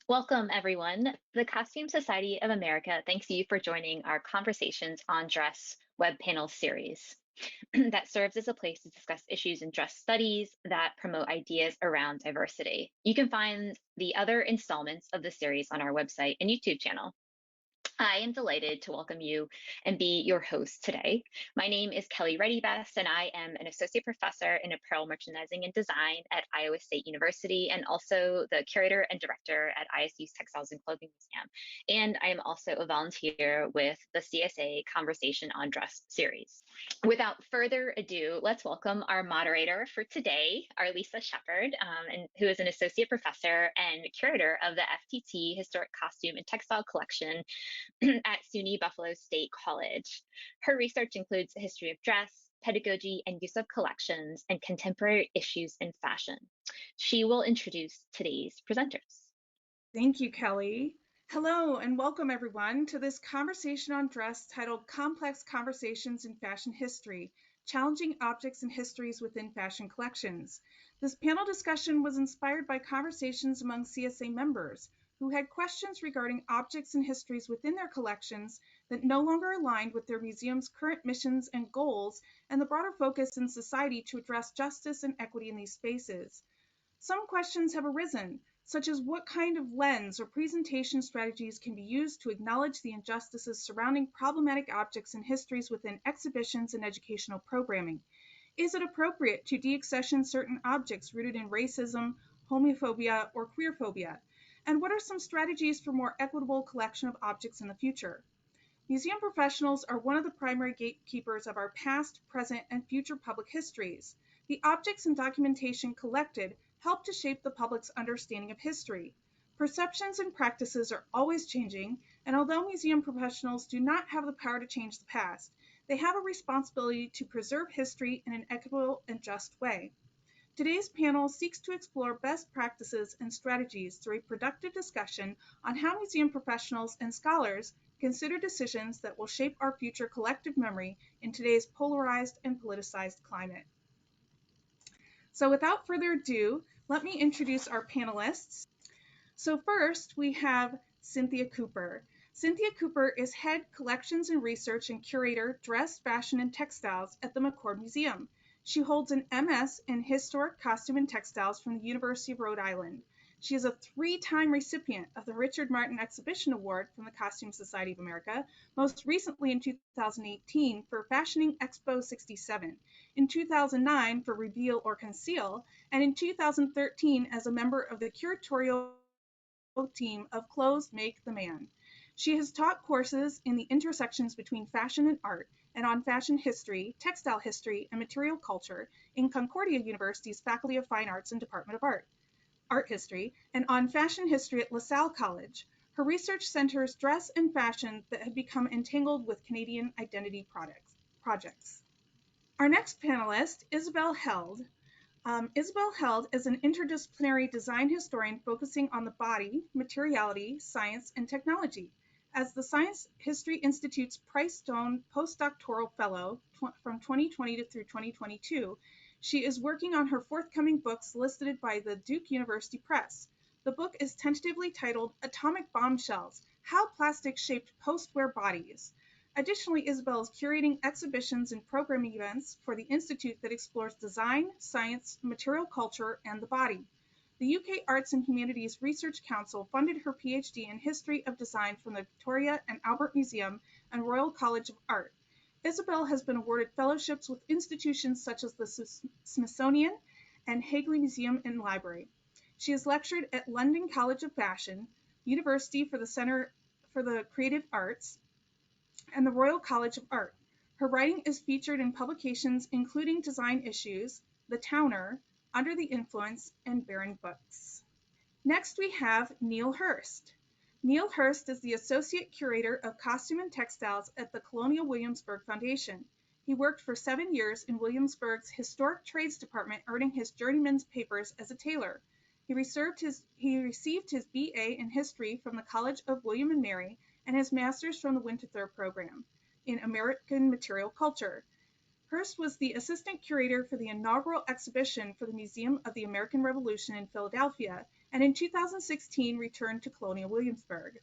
Welcome, everyone. The Costume Society of America thanks you for joining our Conversations on Dress web panel series that serves as a place to discuss issues in dress studies that promote ideas around diversity. You can find the other installments of the series on our website and YouTube channel. I am delighted to welcome you and be your host today. My name is Kelly Reddy-Best, and I am an associate professor in apparel merchandising and design at Iowa State University, and also the curator and director at ISU's Textiles and Clothing Museum. And I am also a volunteer with the CSA Conversation on Dress series. Without further ado, let's welcome our moderator for today, Arlesa Shephard, who is an associate professor and curator of the FTT Historic Costume and Textile Collection at SUNY Buffalo State College. Her research includes a history of dress, pedagogy, and use of collections, and contemporary issues in fashion. She will introduce today's presenters. Thank you, Kelly. Hello, and welcome everyone to this conversation on dress titled Complex Conversations in Fashion History, Challenging Objects and Histories Within Fashion Collections. This panel discussion was inspired by conversations among CSA members who had questions regarding objects and histories within their collections that no longer aligned with their museum's current missions and goals and the broader focus in society to address justice and equity in these spaces. Some questions have arisen, such as what kind of lens or presentation strategies can be used to acknowledge the injustices surrounding problematic objects and histories within exhibitions and educational programming. Is it appropriate to deaccession certain objects rooted in racism, homophobia, or queerphobia? And what are some strategies for more equitable collection of objects in the future? Museum professionals are one of the primary gatekeepers of our past, present, and future public histories. The objects and documentation collected help to shape the public's understanding of history. Perceptions and practices are always changing, and although museum professionals do not have the power to change the past, they have a responsibility to preserve history in an equitable and just way. Today's panel seeks to explore best practices and strategies through a productive discussion on how museum professionals and scholars consider decisions that will shape our future collective memory in today's polarized and politicized climate. So without further ado, let me introduce our panelists. So first, we have Cynthia Cooper. Cynthia Cooper is Head Collections and Research and Curator, Dress, Fashion, and Textiles at the McCord Museum. She holds an MS in Historic Costume and Textiles from the University of Rhode Island. She is a 3-time recipient of the Richard Martin Exhibition Award from the Costume Society of America, most recently in 2018 for Fashioning Expo 67, in 2009 for Reveal or Conceal, and in 2013 as a member of the curatorial team of Clothes Make the Man. She has taught courses in the intersections between fashion and art and on fashion history, textile history, and material culture in Concordia University's Faculty of Fine Arts and Department of Art History, and on fashion history at LaSalle College. Her research centers dress and fashion that have become entangled with Canadian identity projects. Our next panelist, Isabelle Held. Isabelle Held is an interdisciplinary design historian focusing on the body, materiality, science, and technology. As the Science History Institute's Price Stone postdoctoral fellow from 2020 through 2022, she is working on her forthcoming book solicited by the Duke University Press. The book is tentatively titled Atomic Bombshells: How Plastic Shaped Post-War Bodies. Additionally, Isabelle is curating exhibitions and programming events for the Institute that explores design, science, material culture, and the body. The UK Arts and Humanities Research Council funded her PhD in History of Design from the Victoria and Albert Museum and Royal College of Art. Isabelle has been awarded fellowships with institutions such as the Smithsonian and Hagley Museum and Library. She has lectured at London College of Fashion, University for the Center for the Creative Arts, and the Royal College of Art. Her writing is featured in publications including Design Issues, The Towner, Under the Influence, and Barron Books. Next we have Neil Hurst. Neil Hurst is the Associate Curator of Costume and Textiles at the Colonial Williamsburg Foundation. He worked for 7 years in Williamsburg's Historic Trades Department, earning his journeyman's papers as a tailor. He received his BA in History from the College of William and Mary and his Master's from the Winterthur Program in American Material Culture. Hurst was the assistant curator for the inaugural exhibition for the Museum of the American Revolution in Philadelphia and in 2016 returned to Colonial Williamsburg.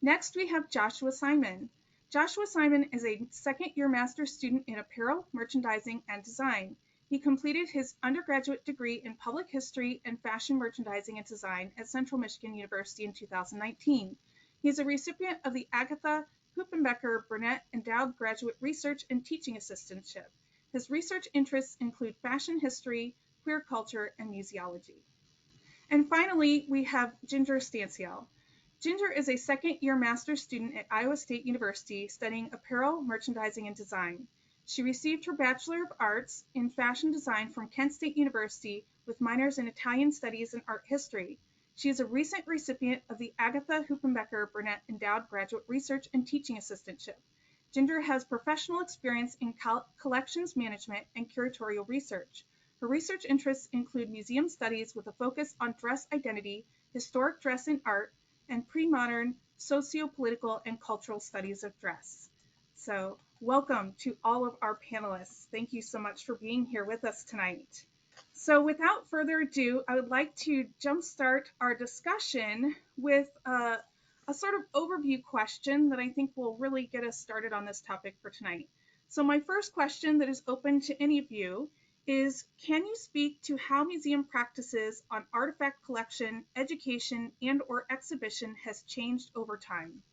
Next, we have Joshua Simon. Joshua Simon is a second-year master's student in apparel, merchandising, and design. He completed his undergraduate degree in public history and fashion merchandising and design at Central Michigan University in 2019. He is a recipient of the Agatha Huppenbecker Burnett Endowed Graduate Research and Teaching Assistantship. His research interests include fashion history, queer culture, and museology. And finally, we have Ginger Stancial. Ginger is a second-year master's student at Iowa State University studying apparel, merchandising, and design. She received her Bachelor of Arts in Fashion Design from Kent State University with minors in Italian Studies and Art History. She is a recent recipient of the Agatha Huppenbecker Burnett Endowed Graduate Research and Teaching Assistantship. Ginger has professional experience in collections management and curatorial research. Her research interests include museum studies with a focus on dress identity, historic dress in art, and pre-modern socio-political and cultural studies of dress. So welcome to all of our panelists. Thank you so much for being here with us tonight. So without further ado, I would like to jumpstart our discussion with a sort of overview question that I think will really get us started on this topic for tonight. So my first question that is open to any of you is, can you speak to how museum practices on artifact collection, education, and or exhibition has changed over time?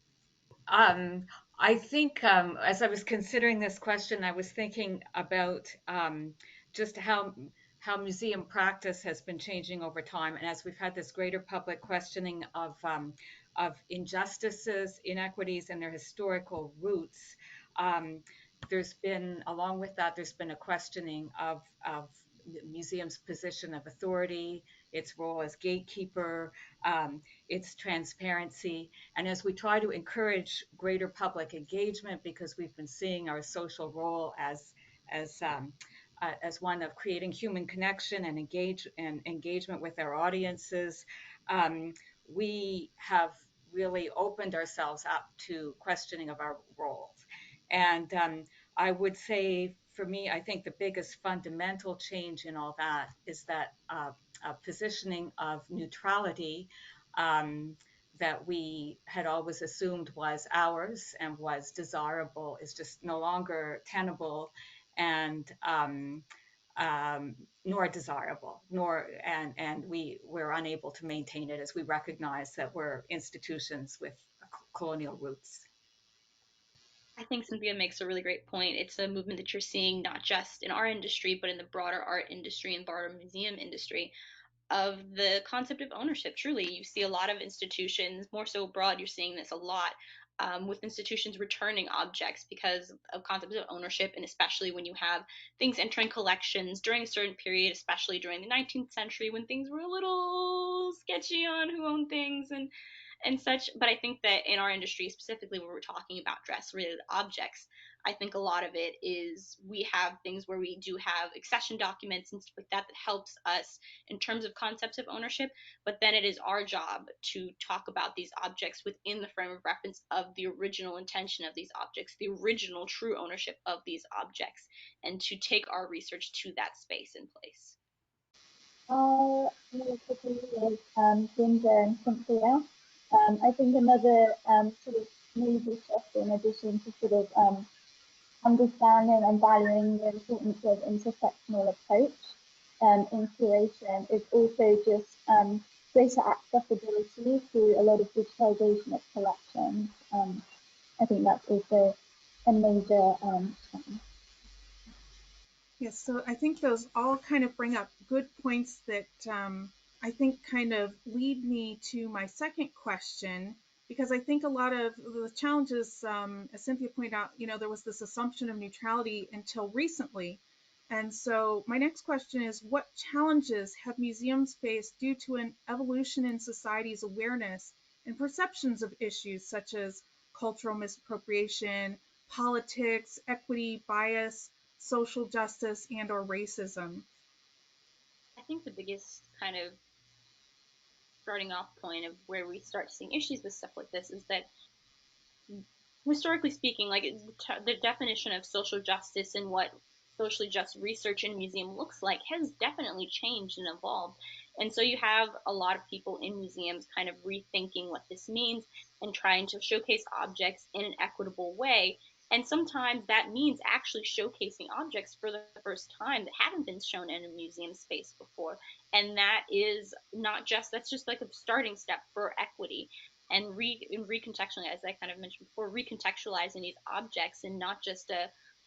I think as I was considering this question, I was thinking about just how museum practice has been changing over time, and as we've had this greater public questioning of injustices, inequities, and their historical roots. There's been, along with that, there's been a questioning of museum's position of authority, its role as gatekeeper, its transparency. And as we try to encourage greater public engagement, because we've been seeing our social role as one of creating human connection and engagement with our audiences, we have really opened ourselves up to questioning of our roles. And I would say, for me, I think the biggest fundamental change in all that is that positioning of neutrality that we had always assumed was ours and was desirable is just no longer tenable and nor desirable, and we're unable to maintain it as we recognize that we're institutions with colonial roots. I think Cynthia makes a really great point. It's a movement that you're seeing not just in our industry, but in the broader art industry and broader museum industry, of the concept of ownership. Truly, you see a lot of institutions, more so abroad, you're seeing this a lot, with institutions returning objects because of concepts of ownership, and especially when you have things entering collections during a certain period, especially during the 19th century when things were a little sketchy on who owned things and such. But I think that in our industry, specifically when we're talking about dress related objects, I think a lot of it is we have things where we do have accession documents and stuff like that that helps us in terms of concepts of ownership. But then it is our job to talk about these objects within the frame of reference of the original intention of these objects, the original true ownership of these objects, and to take our research to that space and place. Really quickly with Ginger and Cynthia. I think another sort of major shift in addition to sort of understanding and valuing the importance of intersectional approach in curation is also just greater accessibility to a lot of digitalization of collections. I think that's also a major Yes, so I think those all kind of bring up good points that I think kind of lead me to my second question, because I think a lot of the challenges, as Cynthia pointed out, there was this assumption of neutrality until recently. And so my next question is, what challenges have museums faced due to an evolution in society's awareness and perceptions of issues such as cultural misappropriation, politics, equity, bias, social justice, and or racism? I think the biggest kind of starting off point of where we start seeing issues with stuff like this is that, historically speaking, like the definition of social justice and what socially just research in museum looks like has definitely changed and evolved. And so you have a lot of people in museums kind of rethinking what this means and trying to showcase objects in an equitable way. And sometimes that means actually showcasing objects for the first time that haven't been shown in a museum space before. And that is not just, that's just like a starting step for equity. And recontextualizing, as I kind of mentioned before, recontextualizing these objects and not just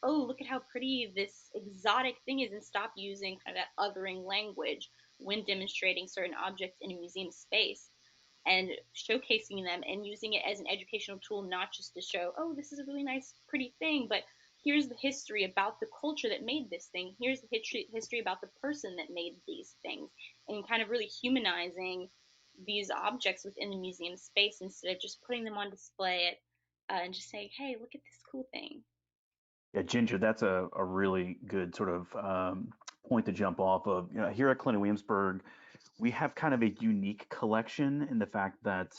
oh, look at how pretty this exotic thing is, and stop using kind of that othering language when demonstrating certain objects in a museum space, and showcasing them and using it as an educational tool, not just to show, oh, this is a really nice, pretty thing, but here's the history about the culture that made this thing. Here's the history about the person that made these things, and kind of really humanizing these objects within the museum space instead of just putting them on display and just saying, hey, look at this cool thing. Yeah, Ginger, that's a really good sort of point to jump off of. You know, here at Clint Williamsburg, we have kind of a unique collection in the fact that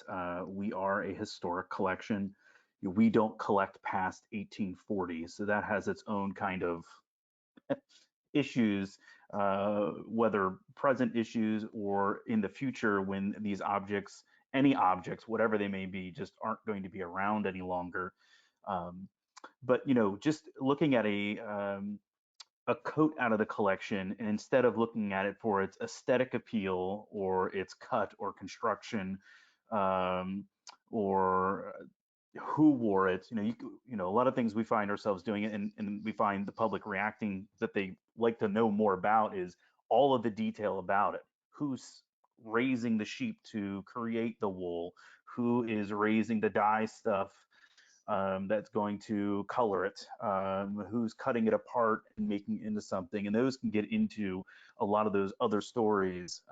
we are a historic collection. We don't collect past 1840, so that has its own kind of issues, whether present issues or in the future when these objects, any objects, whatever they may be, just aren't going to be around any longer. But you know, just looking at a coat out of the collection, and instead of looking at it for its aesthetic appeal or its cut or construction, or who wore it, you know, a lot of things we find ourselves doing it, and we find the public reacting that they like to know more about is all of the detail about it. Who's raising the sheep to create the wool? Who is raising the dye stuff that's going to color it, who's cutting it apart and making it into something, and those can get into a lot of those other stories,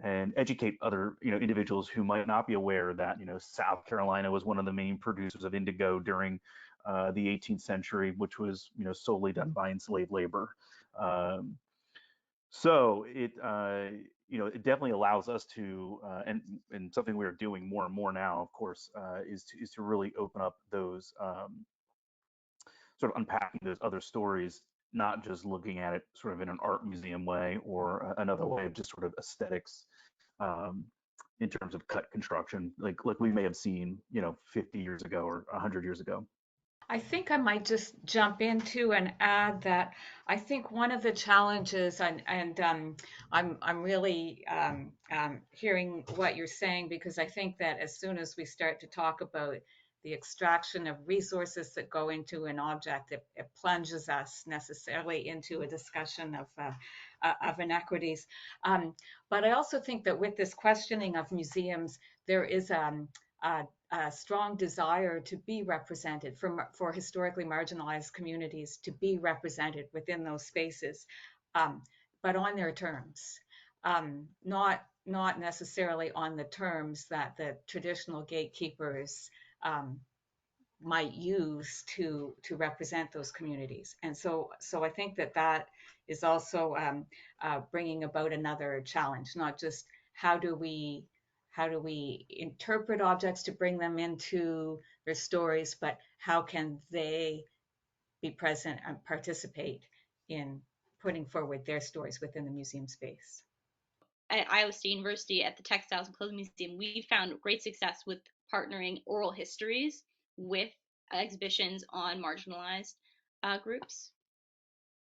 and educate other individuals who might not be aware that South Carolina was one of the main producers of indigo during the 18th century, which was solely done by enslaved labor. So it definitely allows us to, and something we are doing more and more now, of course, is to really open up those, sort of unpacking those other stories, not just looking at it sort of in an art museum way or another way of just sort of aesthetics, in terms of cut construction, like we may have seen 50 years ago or 100 years ago. I think I might just jump into and add that I think one of the challenges, and I'm really hearing what you're saying, because I think that as soon as we start to talk about the extraction of resources that go into an object, it plunges us necessarily into a discussion of inequities. But I also think that with this questioning of museums, there is a strong desire to be represented for historically marginalized communities to be represented within those spaces, but on their terms, not necessarily on the terms that the traditional gatekeepers might use to represent those communities. And so I think that is also bringing about another challenge, not just how do we interpret objects to bring them into their stories, but how can they be present and participate in putting forward their stories within the museum space. At Iowa State University at the Textiles and Clothing Museum, we found great success with partnering oral histories with exhibitions on marginalized groups.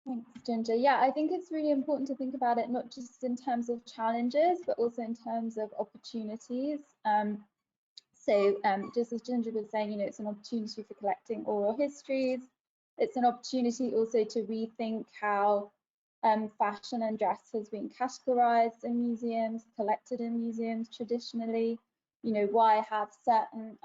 Thanks, Ginger. Yeah, I think it's really important to think about it not just in terms of challenges, but also in terms of opportunities. Just as Ginger was saying, it's an opportunity for collecting oral histories. It's an opportunity also to rethink how fashion and dress has been categorized in museums, collected in museums traditionally. Why have certain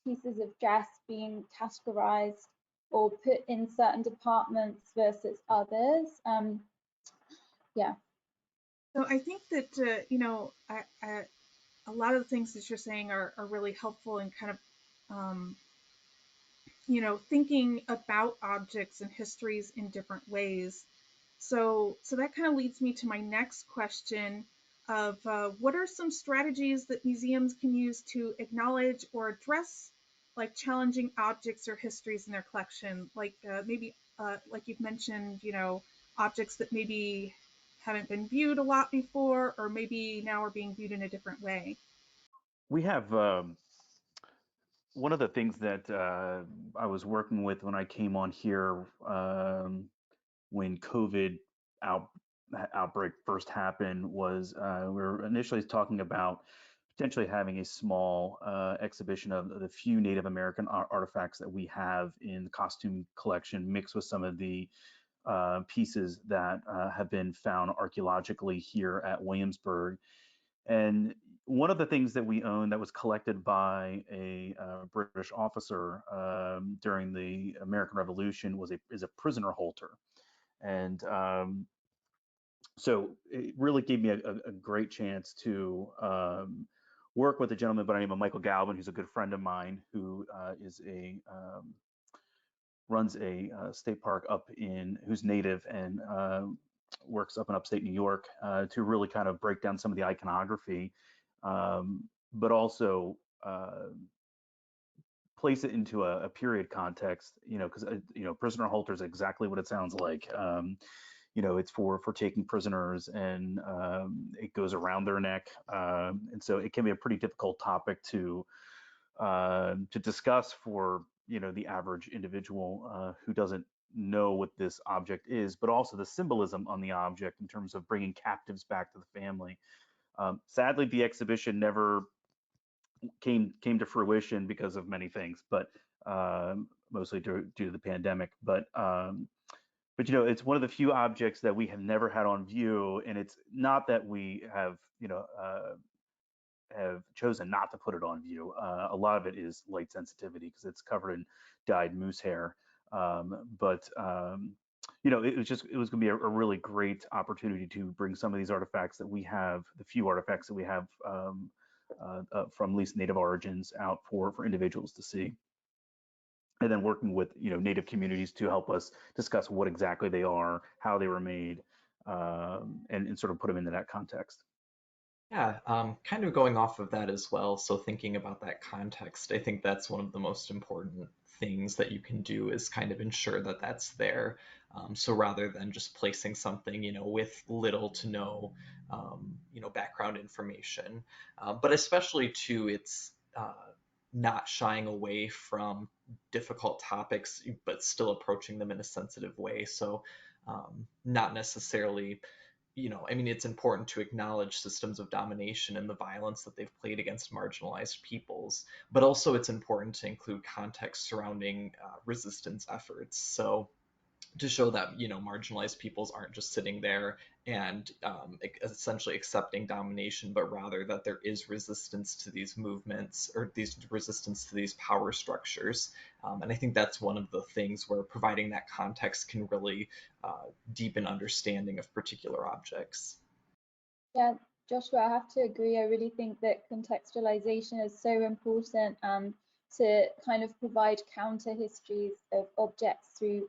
pieces of dress being categorized or put in certain departments versus others? Yeah. So I think that, a lot of the things that you're saying are really helpful in kind of, thinking about objects and histories in different ways. So that kind of leads me to my next question of what are some strategies that museums can use to acknowledge or address like challenging objects or histories in their collection, like maybe like you've mentioned, objects that maybe haven't been viewed a lot before, or maybe now are being viewed in a different way? We have one of the things that I was working with when I came on here when COVID out, outbreak first happened was we were initially talking about potentially having a small exhibition of the few Native American artifacts that we have in the costume collection, mixed with some of the pieces that have been found archaeologically here at Williamsburg. And one of the things that we own that was collected by a British officer during the American Revolution is a prisoner halter. And so it really gave me a great chance to work with a gentleman by the name of Michael Galvin, who's a good friend of mine, who runs a state park who's native and works up in upstate New York to really kind of break down some of the iconography, but also place it into a period context, because prisoner halter is exactly what it sounds like. It's for taking prisoners, and it goes around their neck, and so it can be a pretty difficult topic to discuss for the average individual who doesn't know what this object is, but also the symbolism on the object in terms of bringing captives back to the family. Sadly, the exhibition never came to fruition because of many things, but mostly due to the pandemic. But it's one of the few objects that we have never had on view, and it's not that we have have chosen not to put it on view. A lot of it is light sensitivity because it's covered in dyed moose hair. It was going to be a really great opportunity to bring some of these artifacts that we have, the few artifacts that we have from at least Native origins, out for individuals to see. And then working with Native communities to help us discuss what exactly they are, how they were made, and sort of put them into that context. Yeah, kind of going off of that as well. So thinking about that context, I think that's one of the most important things that you can do is kind of ensure that that's there. So rather than just placing something, with little to no, background information, but especially too, it's not shying away from difficult topics, but still approaching them in a sensitive way. So not necessarily it's important to acknowledge systems of domination and the violence that they've played against marginalized peoples, but also it's important to include context surrounding resistance efforts. So to show that, marginalized peoples aren't just sitting there and essentially accepting domination, but rather that there is resistance to these movements or these resistance to these power structures. And I think that's one of the things where providing that context can really deepen understanding of particular objects. Yeah, Joshua, I have to agree. I really think that contextualization is so important to kind of provide counter histories of objects through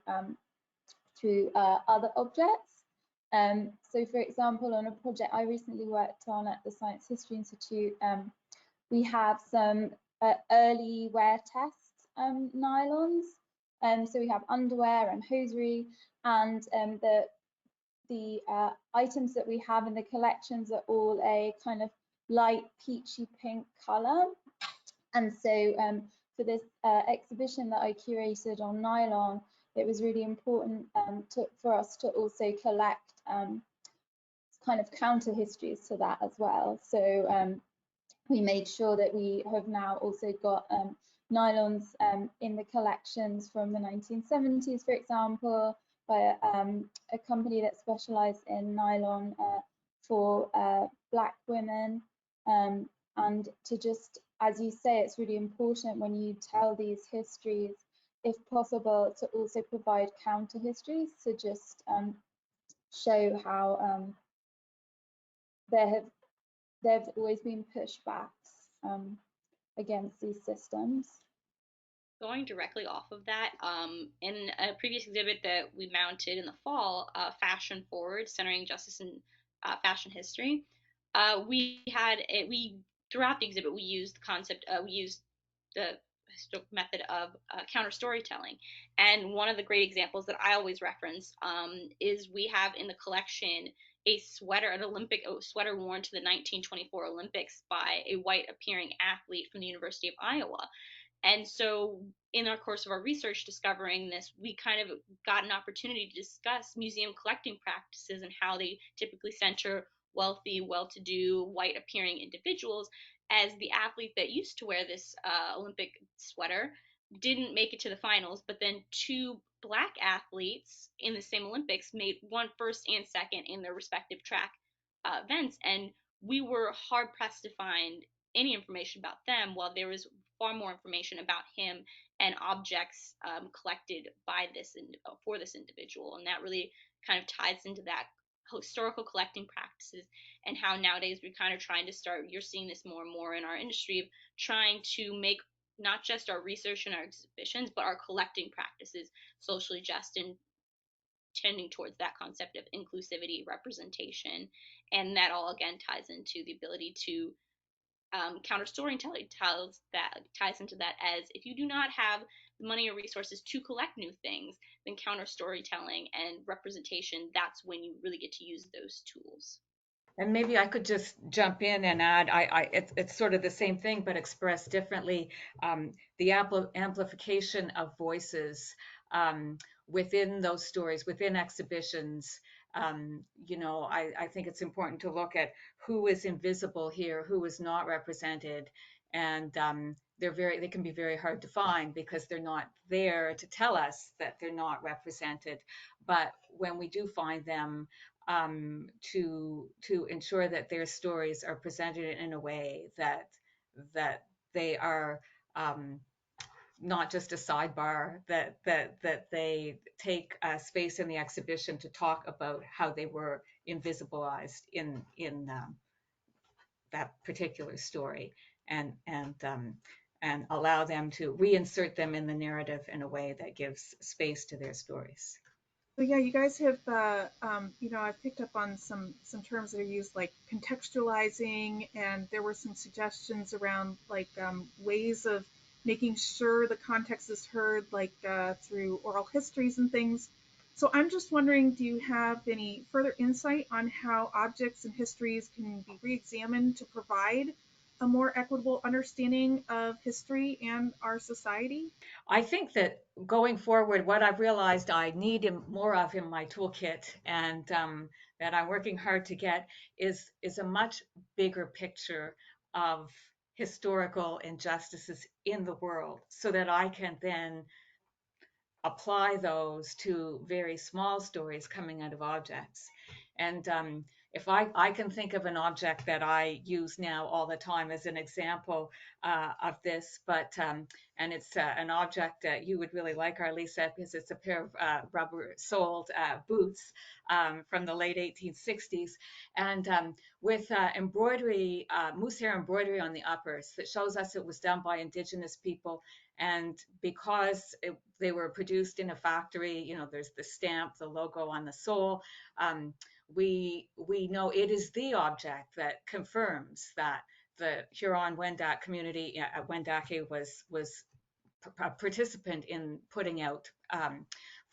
other objects. So for example, on a project I recently worked on at the Science History Institute, we have some early wear test nylons. So we have underwear and hosiery, and the items that we have in the collections are all a kind of light peachy pink color. And so for this exhibition that I curated on nylon, it was really important for us to also collect kind of counter histories to that as well. So we made sure that we have now also got nylons in the collections from the 1970s, for example, by a company that specialized in nylon for Black women. And to just, as you say, it's really important when you tell these histories, if possible, to also provide counter histories to just show how there have always been pushbacks against these systems. Going directly off of that, in a previous exhibit that we mounted in the fall, Fashion Forward, Centering Justice in Fashion History, throughout the exhibit, we used the method of counter storytelling. And one of the great examples that I always reference is we have in the collection a sweater, an Olympic sweater worn to the 1924 Olympics by a white appearing athlete from the University of Iowa. And so in our course of our research discovering this, we kind of got an opportunity to discuss museum collecting practices and how they typically center wealthy, well-to-do, white appearing individuals, as the athlete that used to wear this Olympic sweater didn't make it to the finals, but then two black athletes in the same Olympics made one first and second in their respective track events. And we were hard pressed to find any information about them, while there was far more information about him and objects collected by this for this individual. And that really kind of ties into that historical collecting practices, and how nowadays we're kind of trying to start, you're seeing this more and more in our industry, of trying to make not just our research and our exhibitions, but our collecting practices socially just, and tending towards that concept of inclusivity, representation. And that all again ties into the ability to counter storytelling ties into that, as if you do not have the money or resources to collect new things, then counter storytelling and representation, that's when you really get to use those tools. And maybe I could just jump in and add, it's sort of the same thing, but expressed differently. The amplification of voices within those stories, within exhibitions. I think it's important to look at who is invisible here, who is not represented, and they can be very hard to find because they're not there to tell us that they're not represented. But when we do find them, to ensure that their stories are presented in a way that they are not just a sidebar, that they take space in the exhibition to talk about how they were invisibilized in that particular story, and allow them to reinsert them in the narrative in a way that gives space to their stories. So yeah, you guys have, I've picked up on some terms that are used, like contextualizing, and there were some suggestions around like ways of making sure the context is heard, like through oral histories and things. So I'm just wondering, do you have any further insight on how objects and histories can be re-examined to provide a more equitable understanding of history and our society? I think that going forward, what I've realized I need more of in my toolkit, and that I'm working hard to get, is a much bigger picture of historical injustices in the world, so that I can then apply those to very small stories coming out of objects. And if I can think of an object that I use now all the time as an example of this, and it's an object that you would really like, Arlesa, because it's a pair of rubber-soled boots from the late 1860s, and with embroidery, moose hair embroidery on the uppers that shows us it was done by Indigenous people. And because they were produced in a factory, there's the stamp, the logo on the sole. We know it is the object that confirms that the Huron-Wendat community at Wendake was a participant in putting out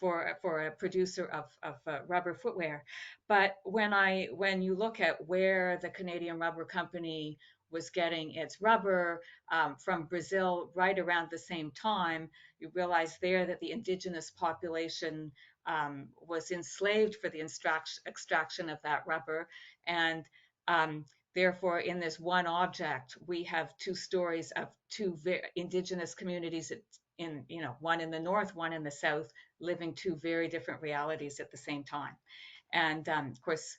for a producer of rubber footwear. But when you look at where the Canadian Rubber Company was getting its rubber from Brazil right around the same time, you realize there that the Indigenous population was enslaved for the extraction of that rubber. And therefore, in this one object, we have two stories of two Indigenous communities in, one in the north, one in the south, living two very different realities at the same time. And of course,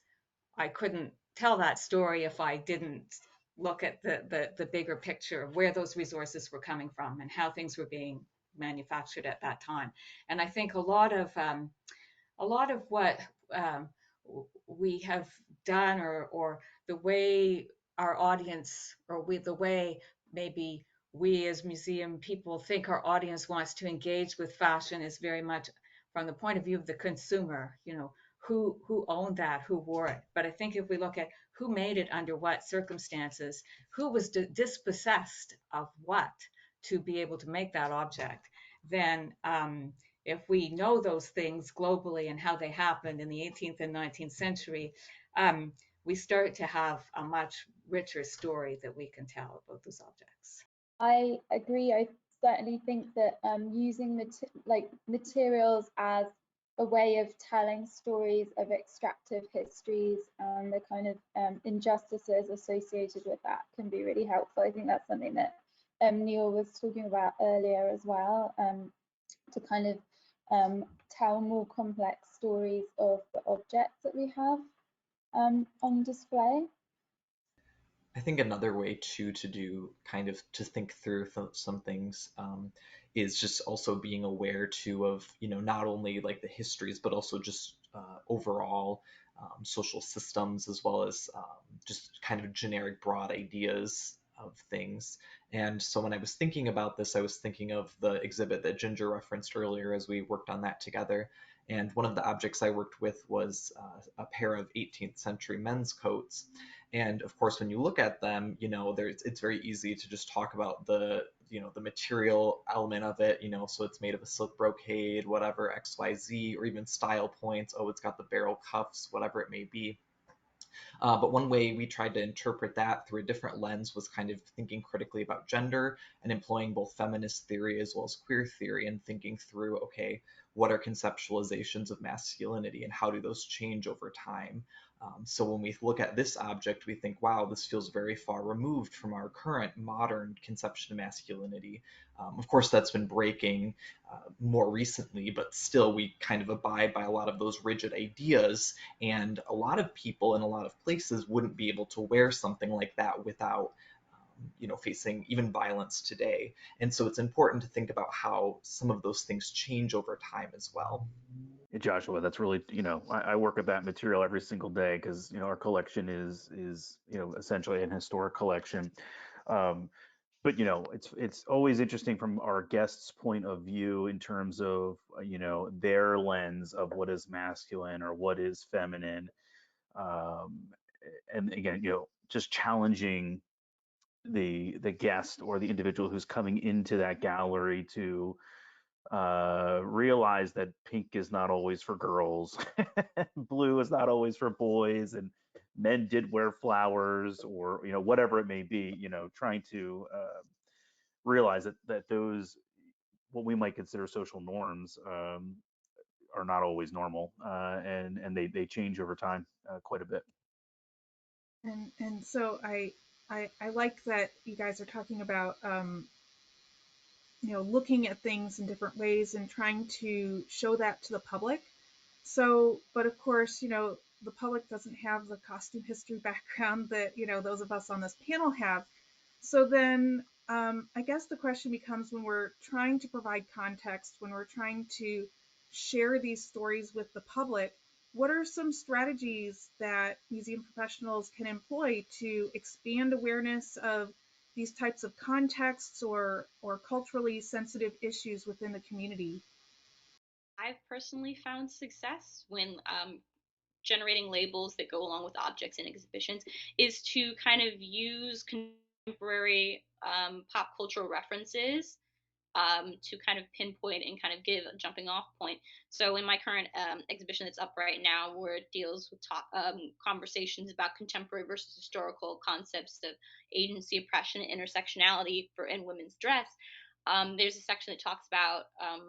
I couldn't tell that story if I didn't look at the bigger picture of where those resources were coming from and how things were being manufactured at that time. And I think a lot of what we have done, or the way our audience, or the way maybe we as museum people think our audience wants to engage with fashion, is very much from the point of view of the consumer, who owned that, who wore it. But I think if we look at who made it under what circumstances, who was dispossessed of what to be able to make that object, then if we know those things globally and how they happened in the 18th and 19th century, we start to have a much richer story that we can tell about those objects. I agree. I certainly think that using materials as a way of telling stories of extractive histories and the kind of injustices associated with that can be really helpful. I think that's something that Neil was talking about earlier as well, to kind of tell more complex stories of the objects that we have on display. I think another way too to do kind of to think through some things is just also being aware too of, you know, not only like the histories, but also just overall social systems, as well as just kind of generic broad ideas of things. And so when I was thinking about this, I was thinking of the exhibit that Ginger referenced earlier as we worked on that together. And one of the objects I worked with was a pair of 18th century men's coats. And of course, when you look at them, you know, it's very easy to just talk about the, you know, the material element of it, you know, so it's made of a silk brocade, whatever, XYZ, or even style points. Oh, it's got the barrel cuffs, whatever it may be. But one way we tried to interpret that through a different lens was kind of thinking critically about gender and employing both feminist theory as well as queer theory, and thinking through, okay, what are conceptualizations of masculinity and how do those change over time? So when we look at this object, we think, wow, this feels very far removed from our current modern conception of masculinity. Of course, that's been breaking more recently, but still we kind of abide by a lot of those rigid ideas. And a lot of people in a lot of places wouldn't be able to wear something like that without you know, facing even violence today. And so it's important to think about how some of those things change over time as well. Joshua, that's really, you know, I work with that material every single day because, you know, our collection is you know, essentially an historic collection. But you know, it's always interesting from our guests' point of view in terms of you know, their lens of what is masculine or what is feminine, um, and again, you know, just challenging the guest or the individual who's coming into that gallery to realize that pink is not always for girls, blue is not always for boys, and men did wear flowers, or you know, whatever it may be. You know, trying to realize that those, what we might consider social norms, are not always normal, and they change over time quite a bit. And so I like that you guys are talking about you know, looking at things in different ways and trying to show that to the public. So, but of course, you know, the public doesn't have the costume history background that, you know, those of us on this panel have. So then I guess the question becomes, when we're trying to provide context, when we're trying to share these stories with the public, what are some strategies that museum professionals can employ to expand awareness of these types of contexts or culturally sensitive issues within the community? I've personally found success when generating labels that go along with objects in exhibitions is to kind of use contemporary pop cultural references to kind of pinpoint and kind of give a jumping off point. So in my current exhibition that's up right now, where it deals with conversations about contemporary versus historical concepts of agency, oppression, and intersectionality for in women's dress, there's a section that talks about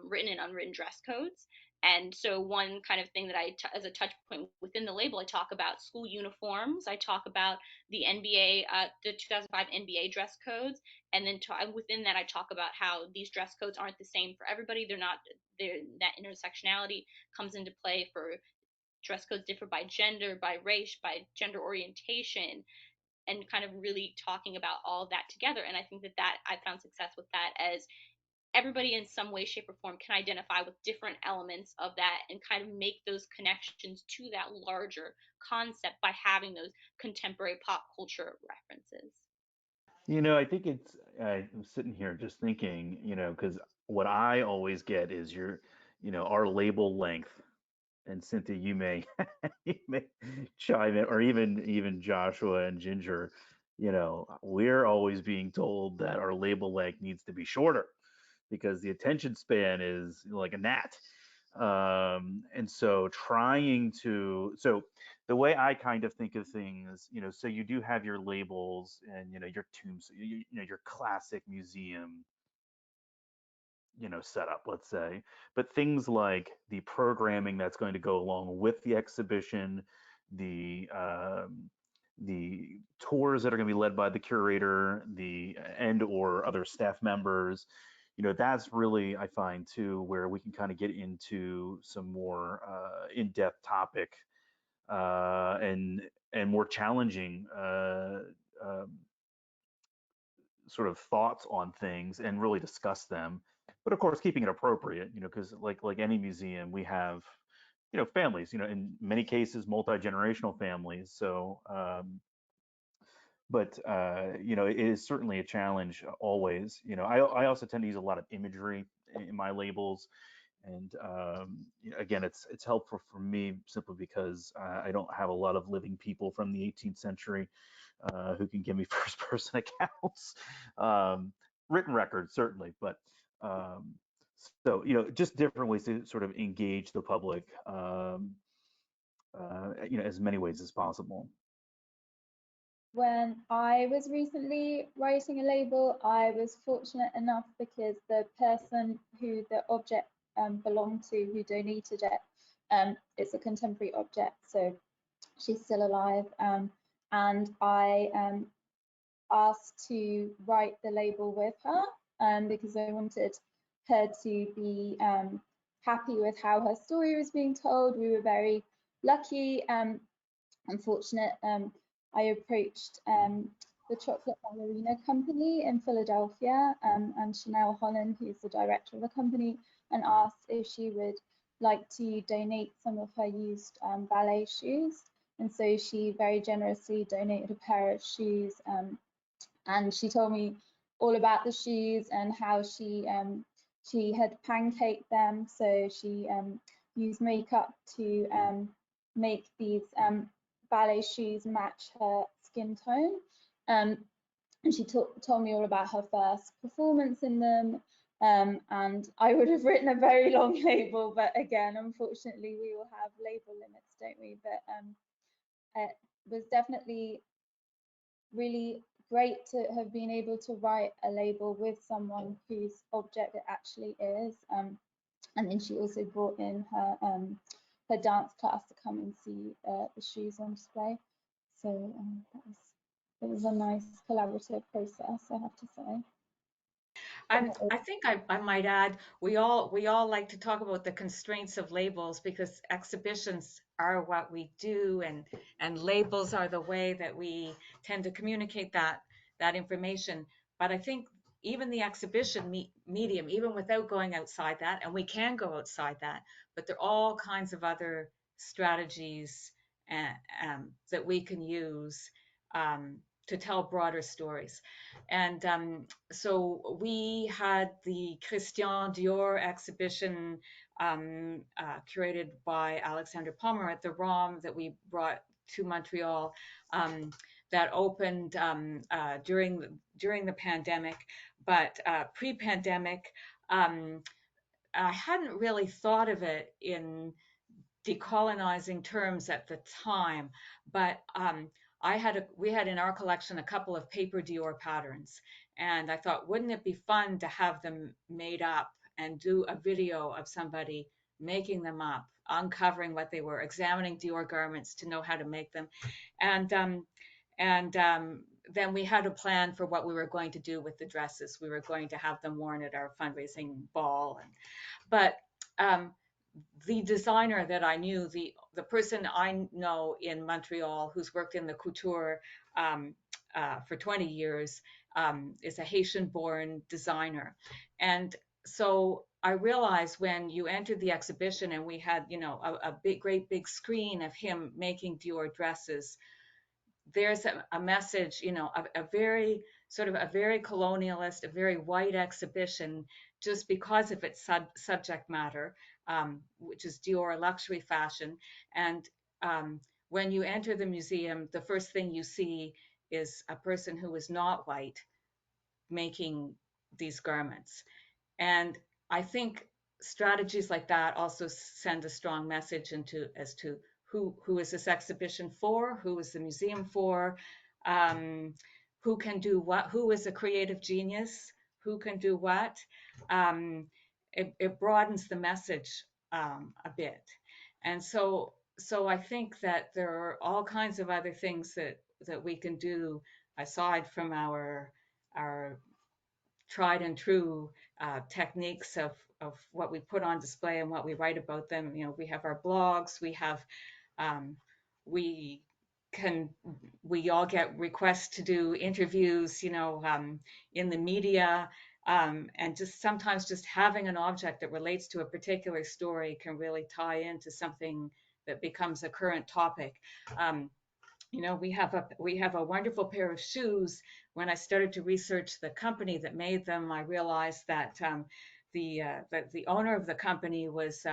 written and unwritten dress codes. And so one kind of thing that as a touch point within the label, I talk about school uniforms. I talk about the NBA, the 2005 NBA dress codes, and then within that, I talk about how these dress codes aren't the same for everybody. That intersectionality comes into play for dress codes differ by gender, by race, by gender orientation, and kind of really talking about all of that together. And I think that I found success with that, as everybody in some way, shape, or form can identify with different elements of that and kind of make those connections to that larger concept by having those contemporary pop culture references. You know, I think it's, I'm sitting here just thinking, you know, because what I always get is your, you know, our label length. And Cynthia, you may you may chime in, or even Joshua and Ginger. You know, we're always being told that our label length needs to be shorter because the attention span is like a gnat. And so so the way I kind of think of things, so you do have your labels and, your tombs, your classic museum, setup, let's say, but things like the programming that's going to go along with the exhibition, the tours that are going to be led by the curator, or other staff members, that's really, I find too, where we can kind of get into some more in-depth topic and more challenging sort of thoughts on things and really discuss them. But of course, keeping it appropriate, because like any museum, we have families, in many cases multi-generational families. So but it is certainly a challenge always. I also tend to use a lot of imagery in my labels, and again, it's helpful for me simply because I don't have a lot of living people from the 18th century who can give me first person accounts. Written records certainly, but so just different ways to sort of engage the public as many ways as possible. When I was recently writing a label, I was fortunate enough because the person who the object belonged to, who donated it, it's a contemporary object, so she's still alive, and I asked to write the label with her because I wanted her to be happy with how her story was being told. We were very lucky and fortunate. I approached the Chocolate Ballerina Company in Philadelphia and Chanel Holland, who's the director of the company, and asked if she would like to donate some of her used ballet shoes. And so she very generously donated a pair of shoes, and she told me all about the shoes and how she had pancaked them. So she used makeup to make these ballet shoes match her skin tone. And she told me all about her first performance in them. And I would have written a very long label, but again, unfortunately, we all have label limits, don't we? But it was definitely really great to have been able to write a label with someone whose object it actually is. And then she also brought in her dance class to come and see the shoes on display. So it was a nice collaborative process, I have to say. I think I might add, we all like to talk about the constraints of labels because exhibitions are what we do, and labels are the way that we tend to communicate that information. But I think even the exhibition medium, even without going outside that, and we can go outside that, but there are all kinds of other strategies that we can use to tell broader stories. And so we had the Christian Dior exhibition curated by Alexander Palmer at the ROM that we brought to Montreal, that opened during the pandemic, but pre-pandemic, I hadn't really thought of it in decolonizing terms at the time, but we had in our collection a couple of paper Dior patterns, and I thought, wouldn't it be fun to have them made up and do a video of somebody making them up, uncovering what they were, examining Dior garments to know how to make them, and then we had a plan for what we were going to do with the dresses. We were going to have them worn at our fundraising ball, but the designer that I knew, the person I know in Montreal who's worked in the couture for 20 years, is a Haitian-born designer. And so I realized when you entered the exhibition and we had, a great big screen of him making Dior dresses, there's a message, a very colonialist, a very white exhibition, just because of its subject matter, which is Dior luxury fashion. And when you enter the museum, the first thing you see is a person who is not white making these garments. And I think strategies like that also send a strong message as to who is this exhibition for, who is the museum for, who can do what, who is a creative genius, who can do what. It broadens the message a bit. And so I think that there are all kinds of other things that we can do aside from our tried and true techniques of what we put on display and what we write about them. We have our blogs, um, we we all get requests to do interviews, in the media, and just sometimes just having an object that relates to a particular story can really tie into something that becomes a current topic. Um, we have a wonderful pair of shoes. When I started to research the company that made them, I realized that the owner of the company was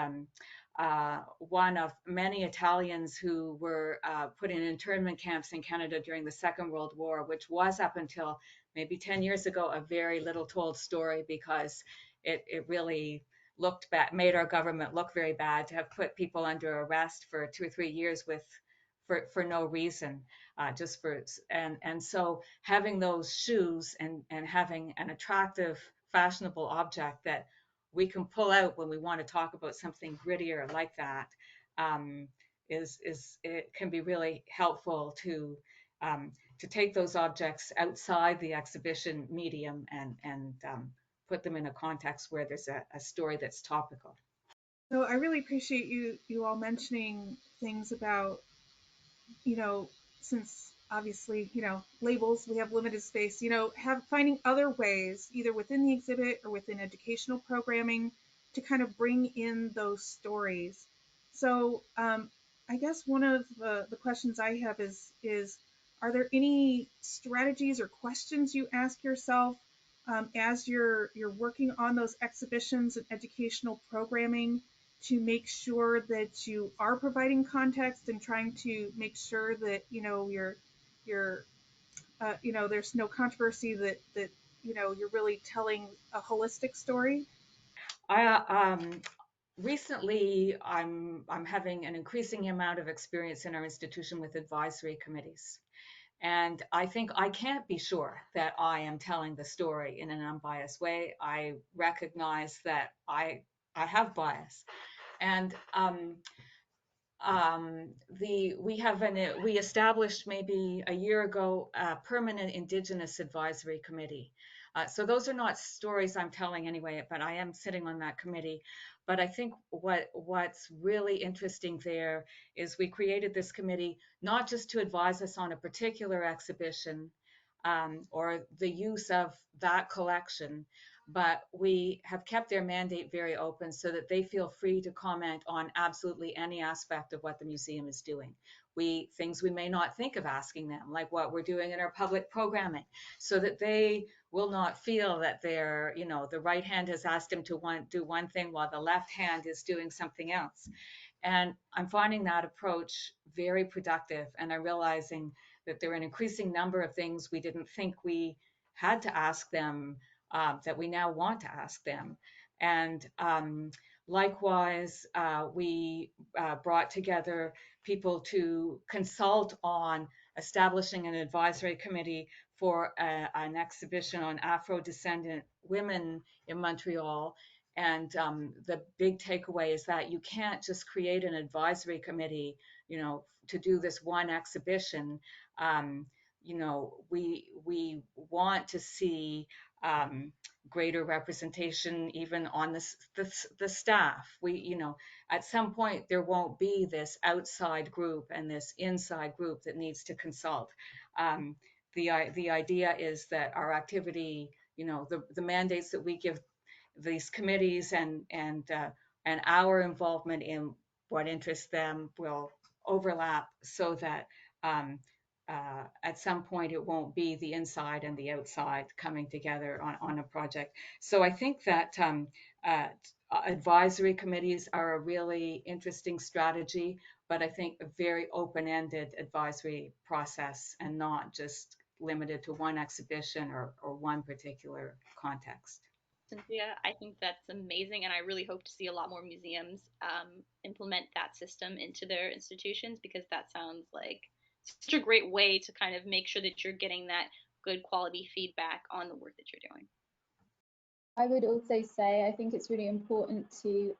one of many Italians who were put in internment camps in Canada during the Second World War, which was, up until maybe 10 years ago, a very little told story, because it really looked bad, made our government look very bad to have put people under arrest for 2 or 3 years for no reason, just for and so having those shoes and having an attractive, fashionable object that we can pull out when we want to talk about something grittier like that, is it can be really helpful to take those objects outside the exhibition medium and put them in a context where there's a story that's topical. So I really appreciate you all mentioning things about, since obviously, labels, we have limited space, finding other ways, either within the exhibit or within educational programming, to kind of bring in those stories. So I guess one of the questions I have is, are there any strategies or questions you ask yourself as you're working on those exhibitions and educational programming, to make sure that you are providing context and trying to make sure that you're there's no controversy, that you're really telling a holistic story? I Recently, I'm having an increasing amount of experience in our institution with advisory committees. And I think I can't be sure that I am telling the story in an unbiased way. I recognize that I have bias. And we established maybe a year ago a permanent Indigenous advisory committee. So those are not stories I'm telling anyway, but I am sitting on that committee. But I think what's really interesting there is we created this committee not just to advise us on a particular exhibition, or the use of that collection, but we have kept their mandate very open so that they feel free to comment on absolutely any aspect of what the museum is doing. Things we may not think of asking them, like what we're doing in our public programming, so that they will not feel that the right hand has asked them to do one thing while the left hand is doing something else. And I'm finding that approach very productive, and I'm realizing that there are an increasing number of things we didn't think we had to ask them, that we now want to ask them. And likewise, we brought together people to consult on establishing an advisory committee for an exhibition on Afro-descendant women in Montreal. And the big takeaway is that you can't just create an advisory committee, to do this one exhibition. We want to see greater representation even on the staff. At some point there won't be this outside group and this inside group that needs to consult. The idea is that our activity, the mandates that we give these committees and our involvement in what interests them will overlap, so that at some point it won't be the inside and the outside coming together on a project. So I think that advisory committees are a really interesting strategy, but I think a very open-ended advisory process, and not just limited to one exhibition or one particular context. Cynthia. I think that's amazing, and I really hope to see a lot more museums implement that system into their institutions, because that sounds like such a great way to kind of make sure that you're getting that good quality feedback on the work that you're doing. I would also say I think it's really important to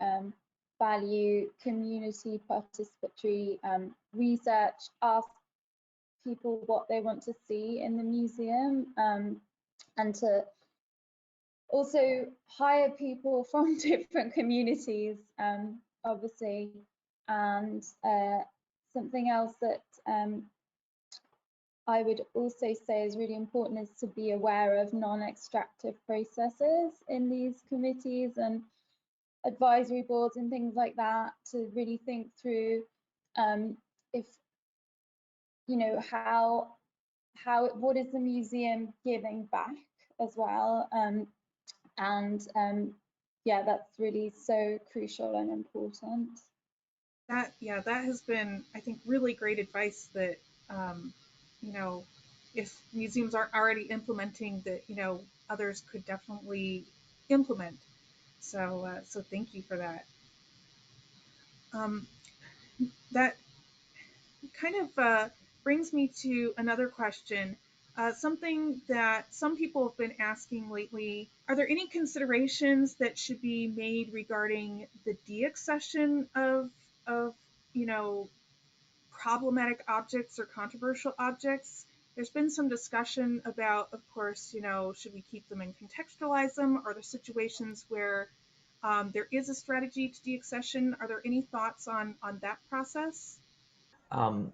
value community participatory research, ask people what they want to see in the museum, and to also hire people from different communities, obviously. And something else that I would also say is really important is to be aware of non-extractive processes in these committees and advisory boards and things like that, to really think through if, you know, what is the museum giving back as well. Yeah, that's really so crucial and important. That has been, I think, really great advice that you know, if museums aren't already implementing, that others could definitely implement. So thank you for that. That kind of brings me to another question. Something that some people have been asking lately: are there any considerations that should be made regarding the deaccession of problematic objects or controversial objects? There's been some discussion about, of course, should we keep them and contextualize them? Are there situations where there is a strategy to deaccession? Are there any thoughts on that process?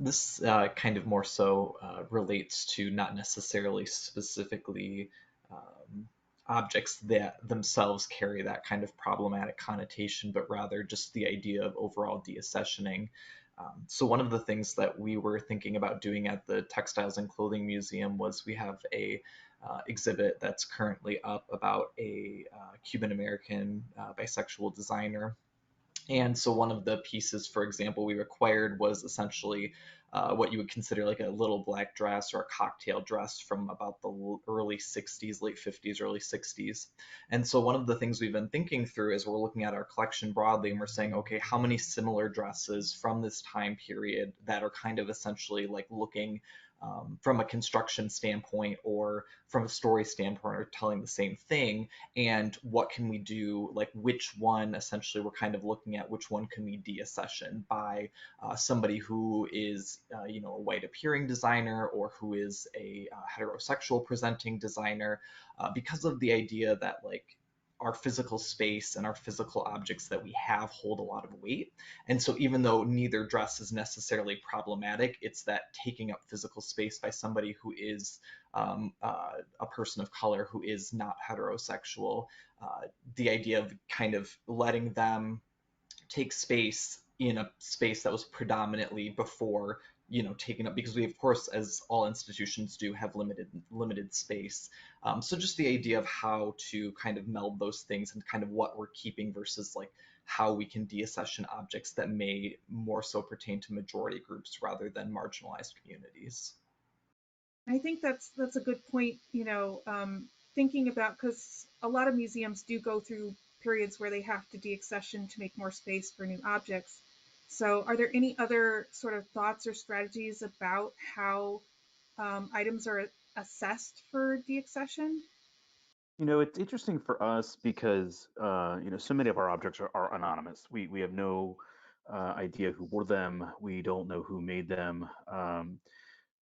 This kind of more so relates to not necessarily specifically objects that themselves carry that kind of problematic connotation, but rather just the idea of overall deaccessioning. So one of the things that we were thinking about doing at the Textiles and Clothing Museum was we have a exhibit that's currently up about a Cuban American bisexual designer. And so one of the pieces, for example, we required was essentially what you would consider like a little black dress or a cocktail dress from about the early 60s, late 50s, early 60s. And so one of the things we've been thinking through is we're looking at our collection broadly and we're saying, okay, how many similar dresses from this time period that are kind of essentially like looking from a construction standpoint or from a story standpoint are telling the same thing, and what can we do, like which one essentially we're kind of looking at, which one can we deaccession by somebody who is a white appearing designer or who is a heterosexual presenting designer, because of the idea that like our physical space and our physical objects that we have hold a lot of weight. And so even though neither dress is necessarily problematic, it's that taking up physical space by somebody who is a person of color who is not heterosexual, the idea of kind of letting them take space in a space that was predominantly before taken up, because we of course, as all institutions do, have limited space. So just the idea of how to kind of meld those things and kind of what we're keeping versus like how we can deaccession objects that may more so pertain to majority groups rather than marginalized communities. I think that's a good point. Thinking about, because a lot of museums do go through periods where they have to deaccession to make more space for new objects. So, are there any other sort of thoughts or strategies about how items are assessed for deaccession? It's interesting for us because so many of our objects are anonymous. We have no idea who wore them. We don't know who made them.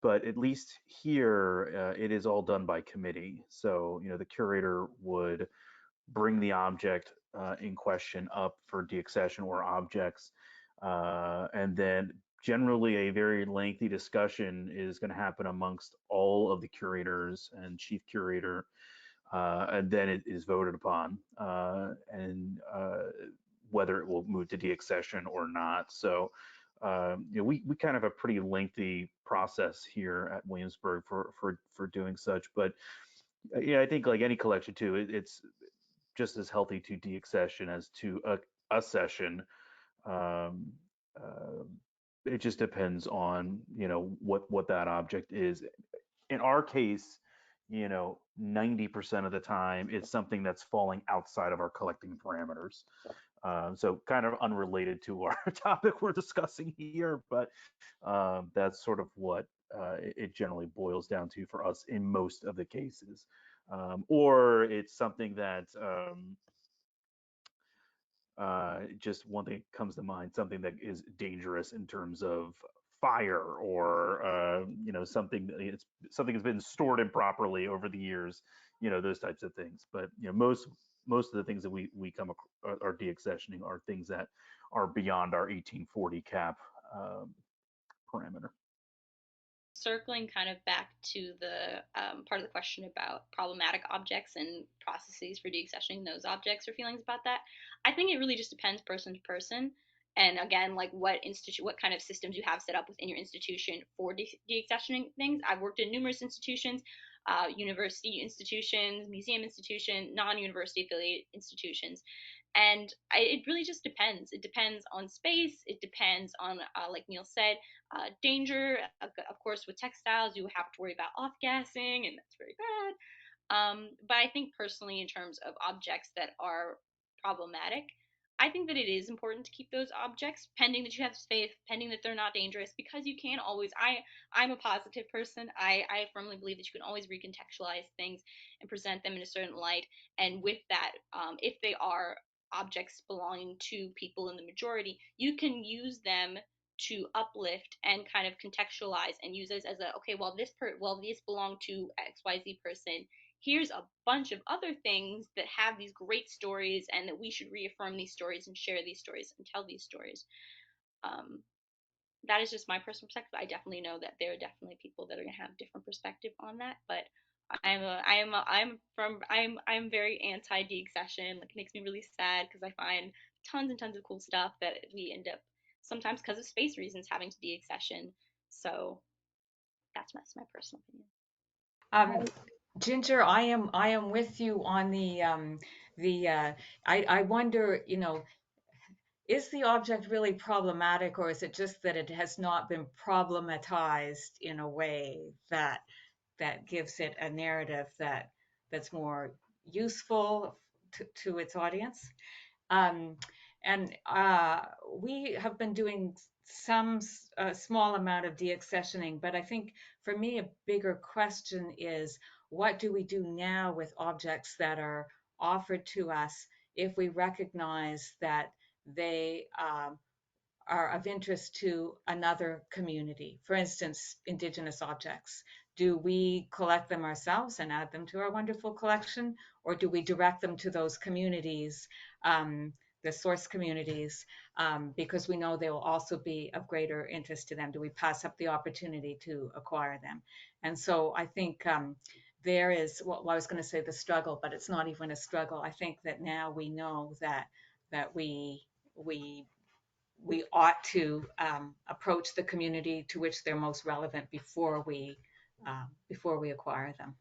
But at least here, it is all done by committee. So the curator would bring the object in question up for deaccession or objects, and then generally a very lengthy discussion is going to happen amongst all of the curators and chief curator, and then it is voted upon, and whether it will move to deaccession or not. So we kind of have a pretty lengthy process here at Williamsburg for doing such. But yeah, I think like any collection too, it's just as healthy to deaccession as to a session. Um, uh, it just depends on what that object is. In our case, 90% of the time it's something that's falling outside of our collecting parameters. So kind of unrelated to our topic we're discussing here, but that's sort of what it generally boils down to for us in most of the cases. Or it's something that just one thing comes to mind, something that is dangerous in terms of fire, or something something has been stored improperly over the years, those types of things. But most of the things that we come are deaccessioning are things that are beyond our 1840 cap parameter. Circling kind of back to the part of the question about problematic objects and processes for deaccessioning those objects or feelings about that, I think it really just depends person to person. And again, like what kind of systems you have set up within your institution for deaccessioning things. I've worked in numerous institutions, university institutions, museum institutions, non-university affiliated institutions, and it really just depends. It depends on space. It depends on, like Neil said, danger. Of course, with textiles, you have to worry about off-gassing, and that's very bad. But I think personally, in terms of objects that are problematic, I think that it is important to keep those objects, pending that you have space, pending that they're not dangerous, because you can always. I'm a positive person. I firmly believe that you can always recontextualize things and present them in a certain light. And with that, if they are objects belonging to people in the majority, you can use them to uplift and kind of contextualize and use this as a, okay, well these belong to XYZ person. Here's a bunch of other things that have these great stories, and that we should reaffirm these stories and share these stories and tell these stories. That is just my personal perspective. I definitely know that there are definitely people that are going to have different perspective on that, but I'm very anti deaccession. Like, it makes me really sad because I find tons and tons of cool stuff that we end up sometimes because of space reasons having to deaccession. So that's my personal opinion. Ginger, I am with you on I wonder, is the object really problematic, or is it just that it has not been problematized in a way that gives it a narrative that's more useful to its audience? And we have been doing some small amount of deaccessioning, but I think for me a bigger question is, what do we do now with objects that are offered to us if we recognize that they are of interest to another community? For instance, Indigenous objects. Do we collect them ourselves and add them to our wonderful collection, or do we direct them to those communities, the source communities, because we know they will also be of greater interest to them? Do we pass up the opportunity to acquire them? And so I think there is, well, I was going to say the struggle, but it's not even a struggle. I think that now we know that we ought to approach the community to which they're most relevant before we acquire them,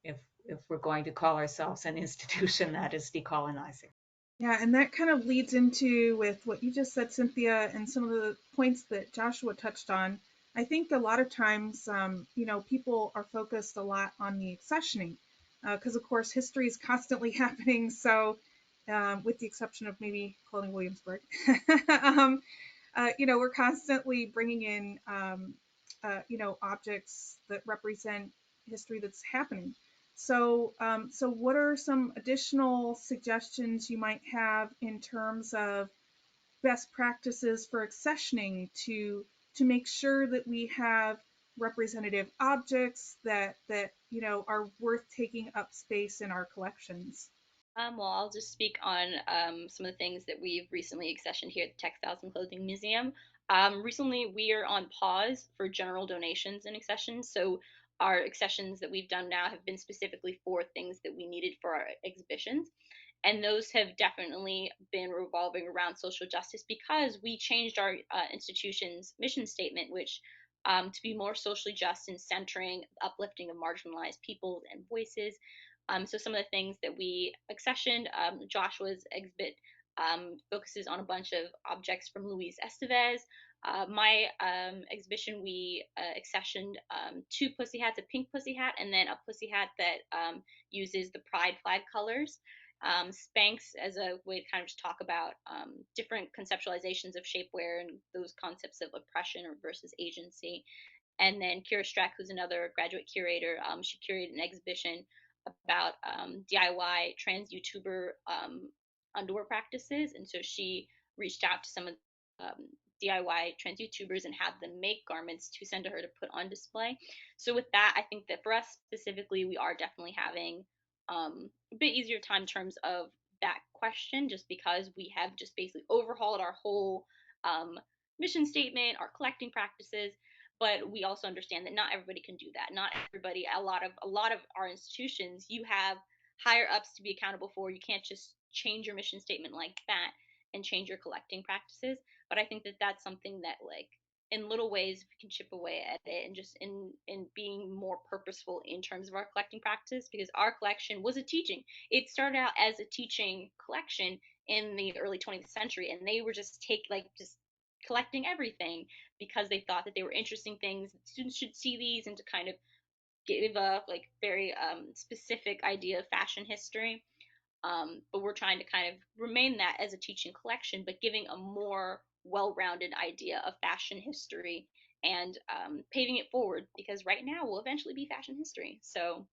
if we're going to call ourselves an institution that is decolonizing. Yeah, and that kind of leads into with what you just said, Cynthia, and some of the points that Joshua touched on. I think a lot of times, people are focused a lot on the accessioning, because of course history is constantly happening. So, with the exception of maybe clothing Williamsburg, we're constantly bringing in, objects that represent history that's happening. So, what are some additional suggestions you might have in terms of best practices for accessioning to make sure that we have representative objects that are worth taking up space in our collections? Well, I'll just speak on some of the things that we've recently accessioned here at the Textiles and Clothing Museum. Recently, we are on pause for general donations and accessions. So our accessions that we've done now have been specifically for things that we needed for our exhibitions. And those have definitely been revolving around social justice, because we changed our institution's mission statement, which to be more socially just and centering uplifting of marginalized peoples and voices. So some of the things that we accessioned, Joshua's exhibit focuses on a bunch of objects from Luis Estevez. My exhibition, we accessioned 2 pussy hats, a pink pussy hat and then a pussy hat that uses the pride flag colors. Spanx as a way to kind of just talk about different conceptualizations of shapewear and those concepts of oppression or versus agency. And then Kira Streck, who's another graduate curator, she curated an exhibition about DIY trans YouTuber underwear practices. And so she reached out to some of DIY trans YouTubers and had them make garments to send to her to put on display. So with that, I think that for us specifically, we are definitely having a bit easier time in terms of that question, just because we have just basically overhauled our whole mission statement, our collecting practices. But we also understand that not everybody can do that. Not everybody. A lot of our institutions, you have higher ups to be accountable for. You can't just change your mission statement like that and change your collecting practices. But I think that that's something that, like, in little ways we can chip away at it, and just in being more purposeful in terms of our collecting practice, because our collection was a teaching. It started out as a teaching collection in the early 20th century, and they were just just collecting everything because they thought that they were interesting things. Students should see these, and to kind of give a like very specific idea of fashion history. But we're trying to kind of remain that as a teaching collection, but giving a more well-rounded idea of fashion history and paving it forward, because right now will eventually be fashion history. So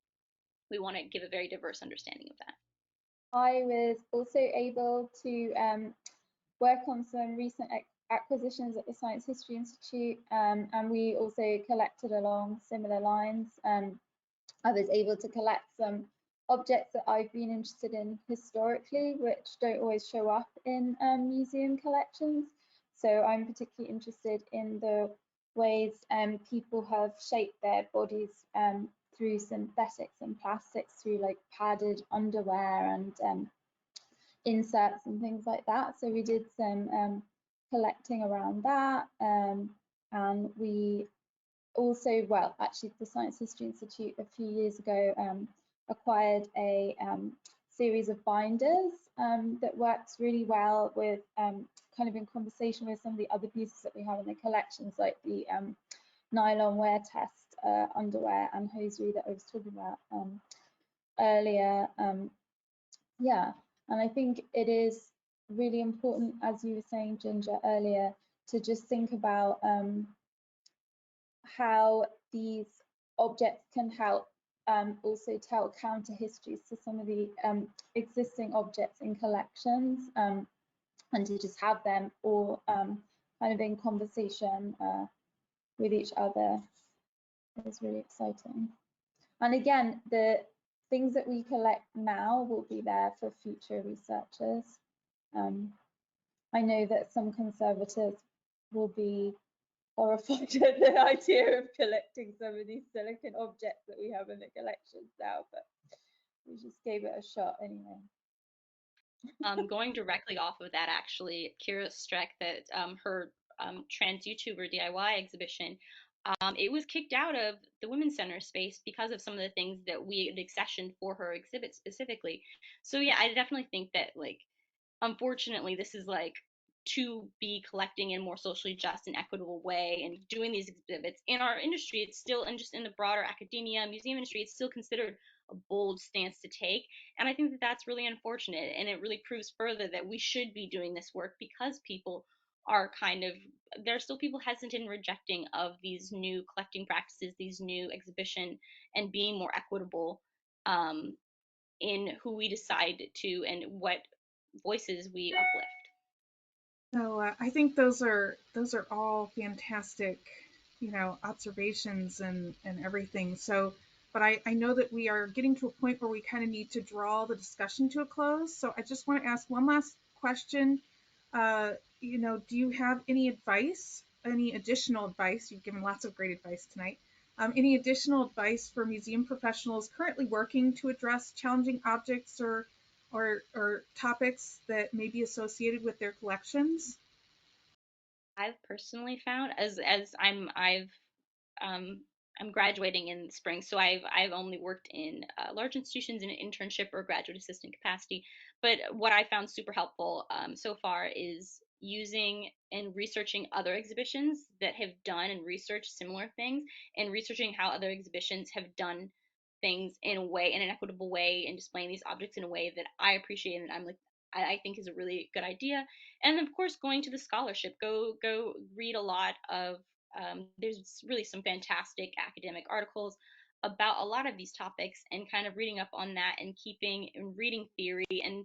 we want to give a very diverse understanding of that. I was also able to work on some recent acquisitions at the Science History Institute, and we also collected along similar lines. I was able to collect some objects that I've been interested in historically, which don't always show up in museum collections. So I'm particularly interested in the ways people have shaped their bodies through synthetics and plastics, through like padded underwear and inserts and things like that. So we did some collecting around that, and we also, well, actually the Science History Institute a few years ago acquired a series of binders that works really well with kind of in conversation with some of the other pieces that we have in the collections, like the nylon wear test underwear and hosiery that I was talking about earlier. Yeah, and I think it is really important, as you were saying, Ginger, earlier, to just think about how these objects can help also tell counter histories to some of the existing objects in collections, and to just have them all kind of in conversation with each other is really exciting. And again, the things that we collect now will be there for future researchers. I know that some conservators will be horrified at the idea of collecting some of these silicon objects that we have in the collections now, but we just gave it a shot anyway. Going directly off of that, actually, Kira Streck, that her trans YouTuber DIY exhibition, it was kicked out of the Women's Center space because of some of the things that we had accessioned for her exhibit specifically. So yeah, I definitely think that, like, unfortunately, this is like to be collecting in a more socially just and equitable way and doing these exhibits in our industry. It's still, and just in the broader academia museum industry, it's still considered a bold stance to take. And I think that that's really unfortunate, and it really proves further that we should be doing this work, because people are kind of, there are still people hesitant and rejecting of these new collecting practices, these new exhibition, and being more equitable in who we decide to and what voices we uplift. So I think those are all fantastic, observations and everything. So, but I know that we are getting to a point where we kind of need to draw the discussion to a close. So I just want to ask one last question. Do you have any advice, any additional advice? You've given lots of great advice tonight. Any additional advice for museum professionals currently working to address challenging objects or topics that may be associated with their collections? I've personally found, as I'm graduating in the spring, so I've only worked in large institutions in an internship or graduate assistant capacity. But what I found super helpful so far is using and researching other exhibitions that have done and researched similar things, and researching how other exhibitions have done things in an equitable way, and displaying these objects in a way that I appreciate and I think is a really good idea. And of course, going to the scholarship, go read a lot of there's really some fantastic academic articles about a lot of these topics, and kind of reading up on that, and reading theory, and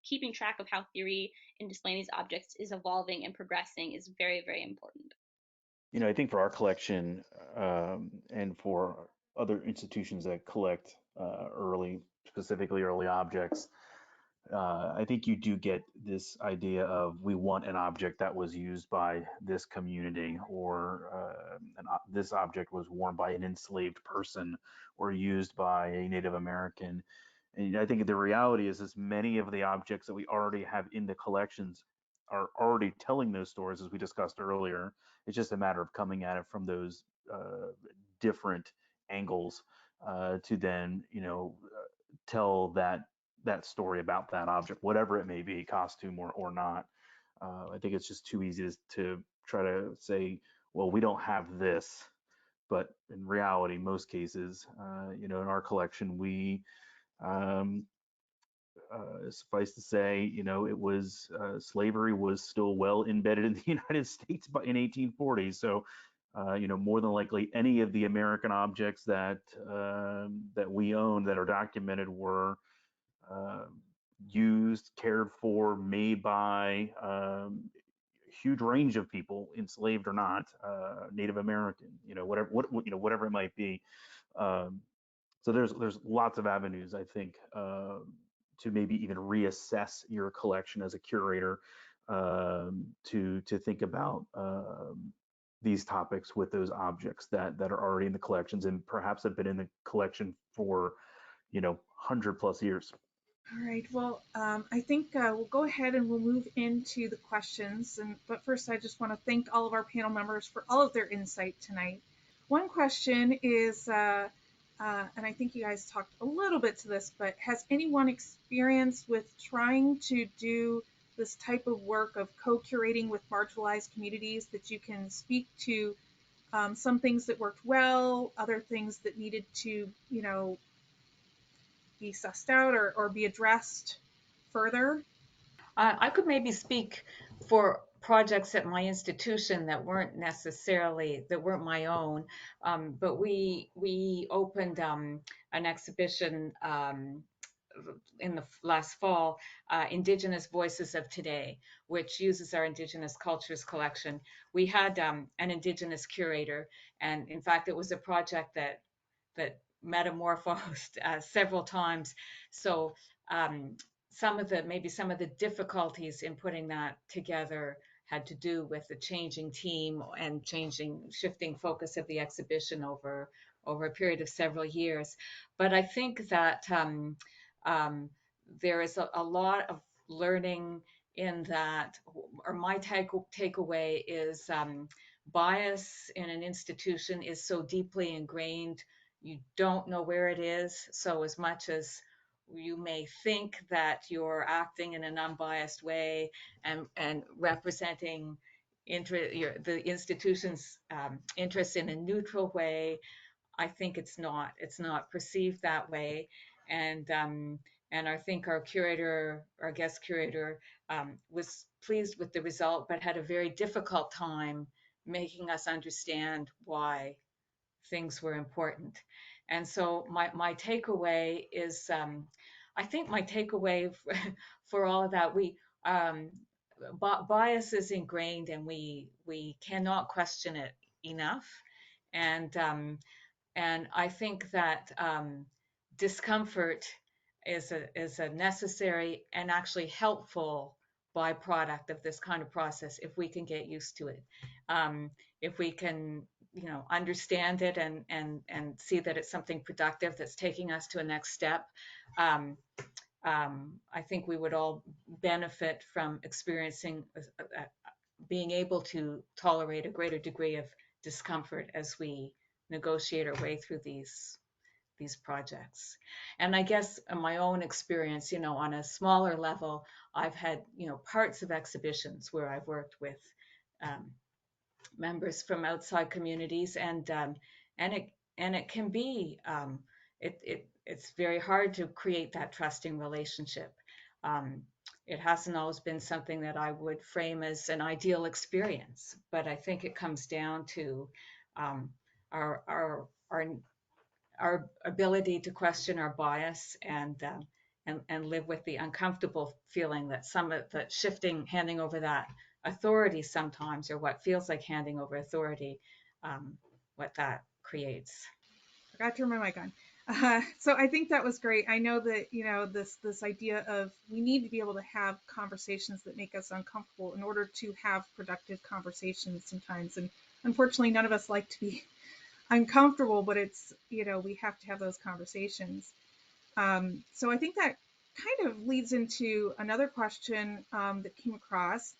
keeping track of how theory in displaying these objects is evolving and progressing is very, very important. I think for our collection, and for other institutions that collect specifically early objects, I think you do get this idea of, we want an object that was used by this community, or this object was worn by an enslaved person or used by a Native American. And I think the reality is many of the objects that we already have in the collections are already telling those stories, as we discussed earlier. It's just a matter of coming at it from those different angles, to then, tell that story about that object, whatever it may be, costume or not. I think it's just too easy to try to say, well, we don't have this, but in reality, most cases, in our collection, we suffice to say, it was slavery was still well embedded in the United States in 1840. So, more than likely, any of the American objects that we own that are documented were used, cared for, made by a huge range of people, enslaved or not, Native American, whatever it might be. So there's lots of avenues, I think, to maybe even reassess your collection as a curator, to think about these topics with those objects that are already in the collections, and perhaps have been in the collection for 100+ years. All right, well, I think we'll go ahead and we'll move into the questions. But first, I just want to thank all of our panel members for all of their insight tonight. One question is, and I think you guys talked a little bit to this, but has anyone experienced with trying to do this type of work of co-curating with marginalized communities, that you can speak to some things that worked well, other things that needed to, be sussed out or be addressed further? I could maybe speak for projects at my institution that weren't my own, but we opened an exhibition in the last fall, Indigenous Voices of Today, which uses our Indigenous Cultures collection. We had an Indigenous curator, and in fact, it was a project that metamorphosed several times. So some of the difficulties in putting that together had to do with the changing team and shifting focus of the exhibition over a period of several years. But I think that there is a lot of learning in that, or my takeaway is bias in an institution is so deeply ingrained, you don't know where it is. So as much as you may think that you're acting in an unbiased way and representing the institution's interests in a neutral way, I think it's not perceived that way. And I think our guest curator, was pleased with the result, but had a very difficult time making us understand why things were important. And so my takeaway is, I think my takeaway for all of that, bias is ingrained, and we cannot question it enough. And I think that discomfort is a necessary and actually helpful byproduct of this kind of process, if we can get used to it. If we can, understand it and see that it's something productive that's taking us to a next step, I think we would all benefit from experiencing being able to tolerate a greater degree of discomfort as we negotiate our way through these these projects. And I guess in my own experience, on a smaller level, I've had, parts of exhibitions where I've worked with members from outside communities, and it can be it's very hard to create that trusting relationship. It hasn't always been something that I would frame as an ideal experience, but I think it comes down to our ability to question our bias and live with the uncomfortable feeling that some of the handing over that authority sometimes, or what feels like handing over authority, what that creates. Forgot to turn my mic on. So I think that was great. I know that, this idea of we need to be able to have conversations that make us uncomfortable in order to have productive conversations sometimes. And unfortunately, none of us like to be uncomfortable, but it's, we have to have those conversations. So I think that kind of leads into another question that came across.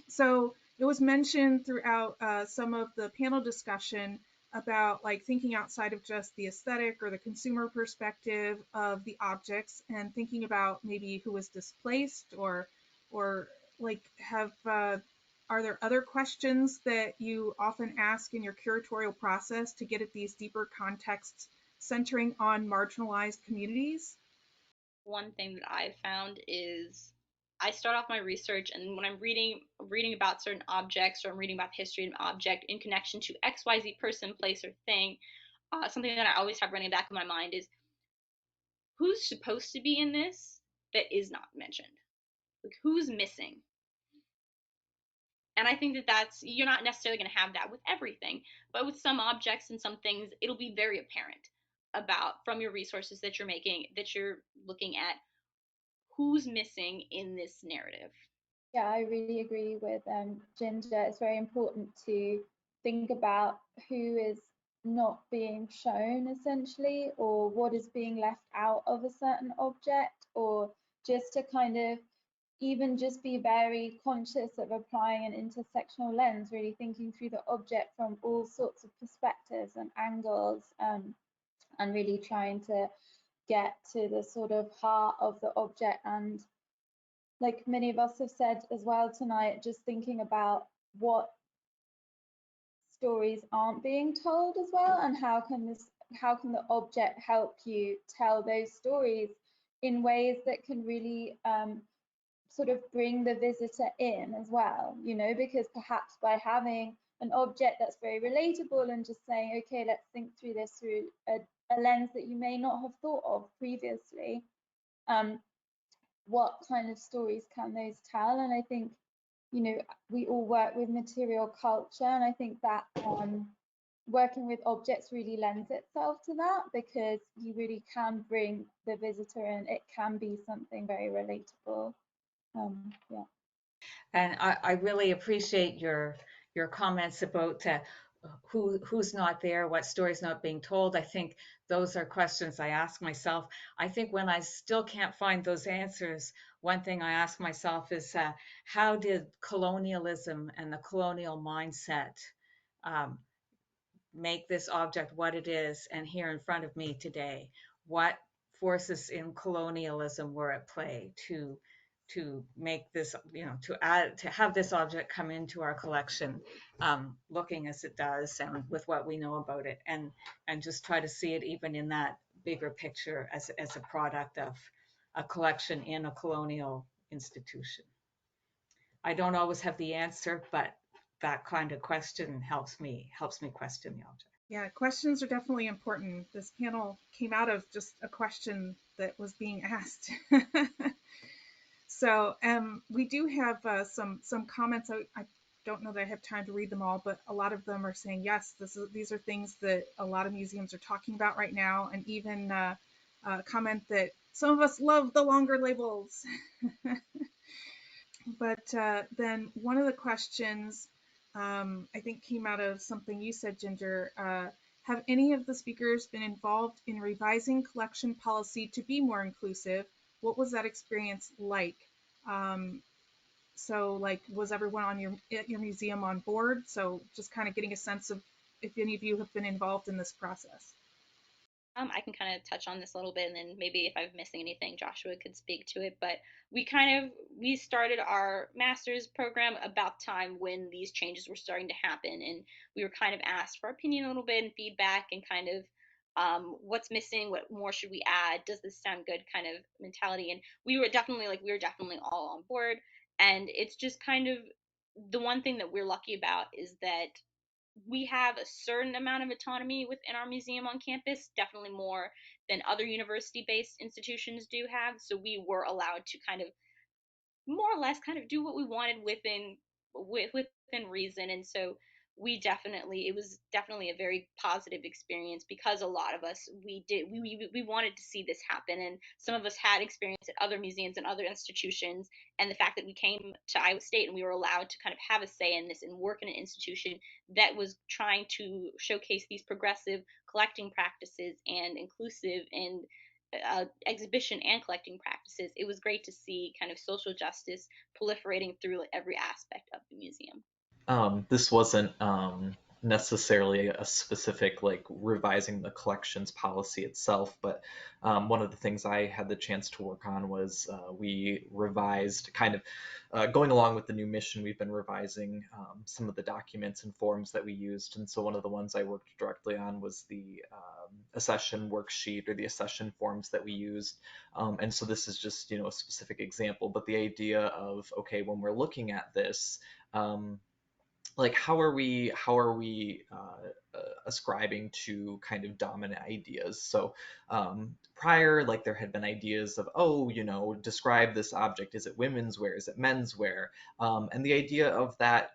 So it was mentioned throughout some of the panel discussion about like thinking outside of just the aesthetic or the consumer perspective of the objects, and thinking about maybe who was displaced, or like are there other questions that you often ask in your curatorial process to get at these deeper contexts centering on marginalized communities? One thing that I've found is I start off my research, and when I'm reading about certain objects, or I'm reading about the history of an object in connection to XYZ person, place, or thing, something that I always have running back in my mind is who's supposed to be in this that is not mentioned? Like, who's missing? And I think that you're not necessarily going to have that with everything, but with some objects and some things, it'll be very apparent from your resources that you're looking at, who's missing in this narrative. Yeah, I really agree with Ginger. It's very important to think about who is not being shown, essentially, or what is being left out of a certain object, or just to kind of even just be very conscious of applying an intersectional lens, really thinking through the object from all sorts of perspectives and angles, and really trying to get to the sort of heart of the object. And like many of us have said as well tonight, just thinking about what stories aren't being told as well, and how can the object help you tell those stories in ways that can really sort of bring the visitor in as well, because perhaps by having an object that's very relatable and just saying, okay, let's think through this through a lens that you may not have thought of previously, what kind of stories can those tell? And I think, we all work with material culture, and I think that working with objects really lends itself to that, because you really can bring the visitor in. It can be something very relatable. Yeah. And I really appreciate your comments about who's not there, what story's not being told. I think those are questions I ask myself. I think when I still can't find those answers, one thing I ask myself is how did colonialism and the colonial mindset make this object what it is and here in front of me today? What forces in colonialism were at play to make this, to have this object come into our collection, looking as it does and with what we know about it, and just try to see it even in that bigger picture as a product of a collection in a colonial institution. I don't always have the answer, but that kind of question helps me question the object. Yeah, questions are definitely important. This panel came out of just a question that was being asked. So we do have some comments. I don't know that I have time to read them all, but a lot of them are saying, yes, these are things that a lot of museums are talking about right now, and even a comment that some of us love the longer labels. But then one of the questions I think came out of something you said, Ginger. Have any of the speakers been involved in revising collection policy to be more inclusive? What was that experience like? So like, was everyone at your museum on board? So just kind of getting a sense of if any of you have been involved in this process. I can kind of touch on this a little bit, and then maybe if I'm missing anything, Joshua could speak to it. But we started our master's program about time when these changes were starting to happen, and we were kind of asked for our opinion a little bit and feedback, and kind of what's missing, what more should we add, does this sound good, kind of mentality. And we were definitely all on board. And it's just kind of the one thing that we're lucky about is that we have a certain amount of autonomy within our museum on campus, definitely more than other university-based institutions do have. So we were allowed to kind of more or less kind of do what we wanted within reason. And so it was definitely a very positive experience, because a lot of us we wanted to see this happen, and some of us had experience at other museums and other institutions. And the fact that we came to Iowa State and we were allowed to kind of have a say in this and work in an institution that was trying to showcase these progressive collecting practices and inclusive and exhibition and collecting practices, it was great to see kind of social justice proliferating through every aspect of the museum. This wasn't necessarily a specific like revising the collections policy itself, but one of the things I had the chance to work on was we revised kind of going along with the new mission. We've been revising some of the documents and forms that we used, and so one of the ones I worked directly on was the accession worksheet or the accession forms that we used. And so this is just, a specific example, but the idea of, okay, when we're looking at this, like how are we ascribing to kind of dominant ideas? So prior, like there had been ideas of, describe this object. Is it women's wear? Is it men's wear? And the idea of that,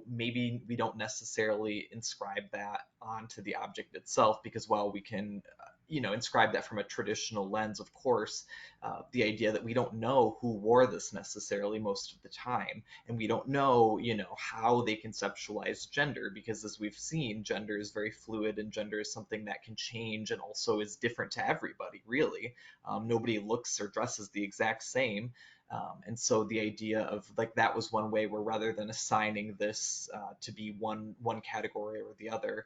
maybe we don't necessarily inscribe that onto the object itself, because while we can inscribe that from a traditional lens, of course, the idea that we don't know who wore this necessarily most of the time, and we don't know, how they conceptualize gender, because as we've seen, gender is very fluid, and gender is something that can change and also is different to everybody, really. Nobody looks or dresses the exact same. And so the idea of like that was one way where rather than assigning this to be one category or the other,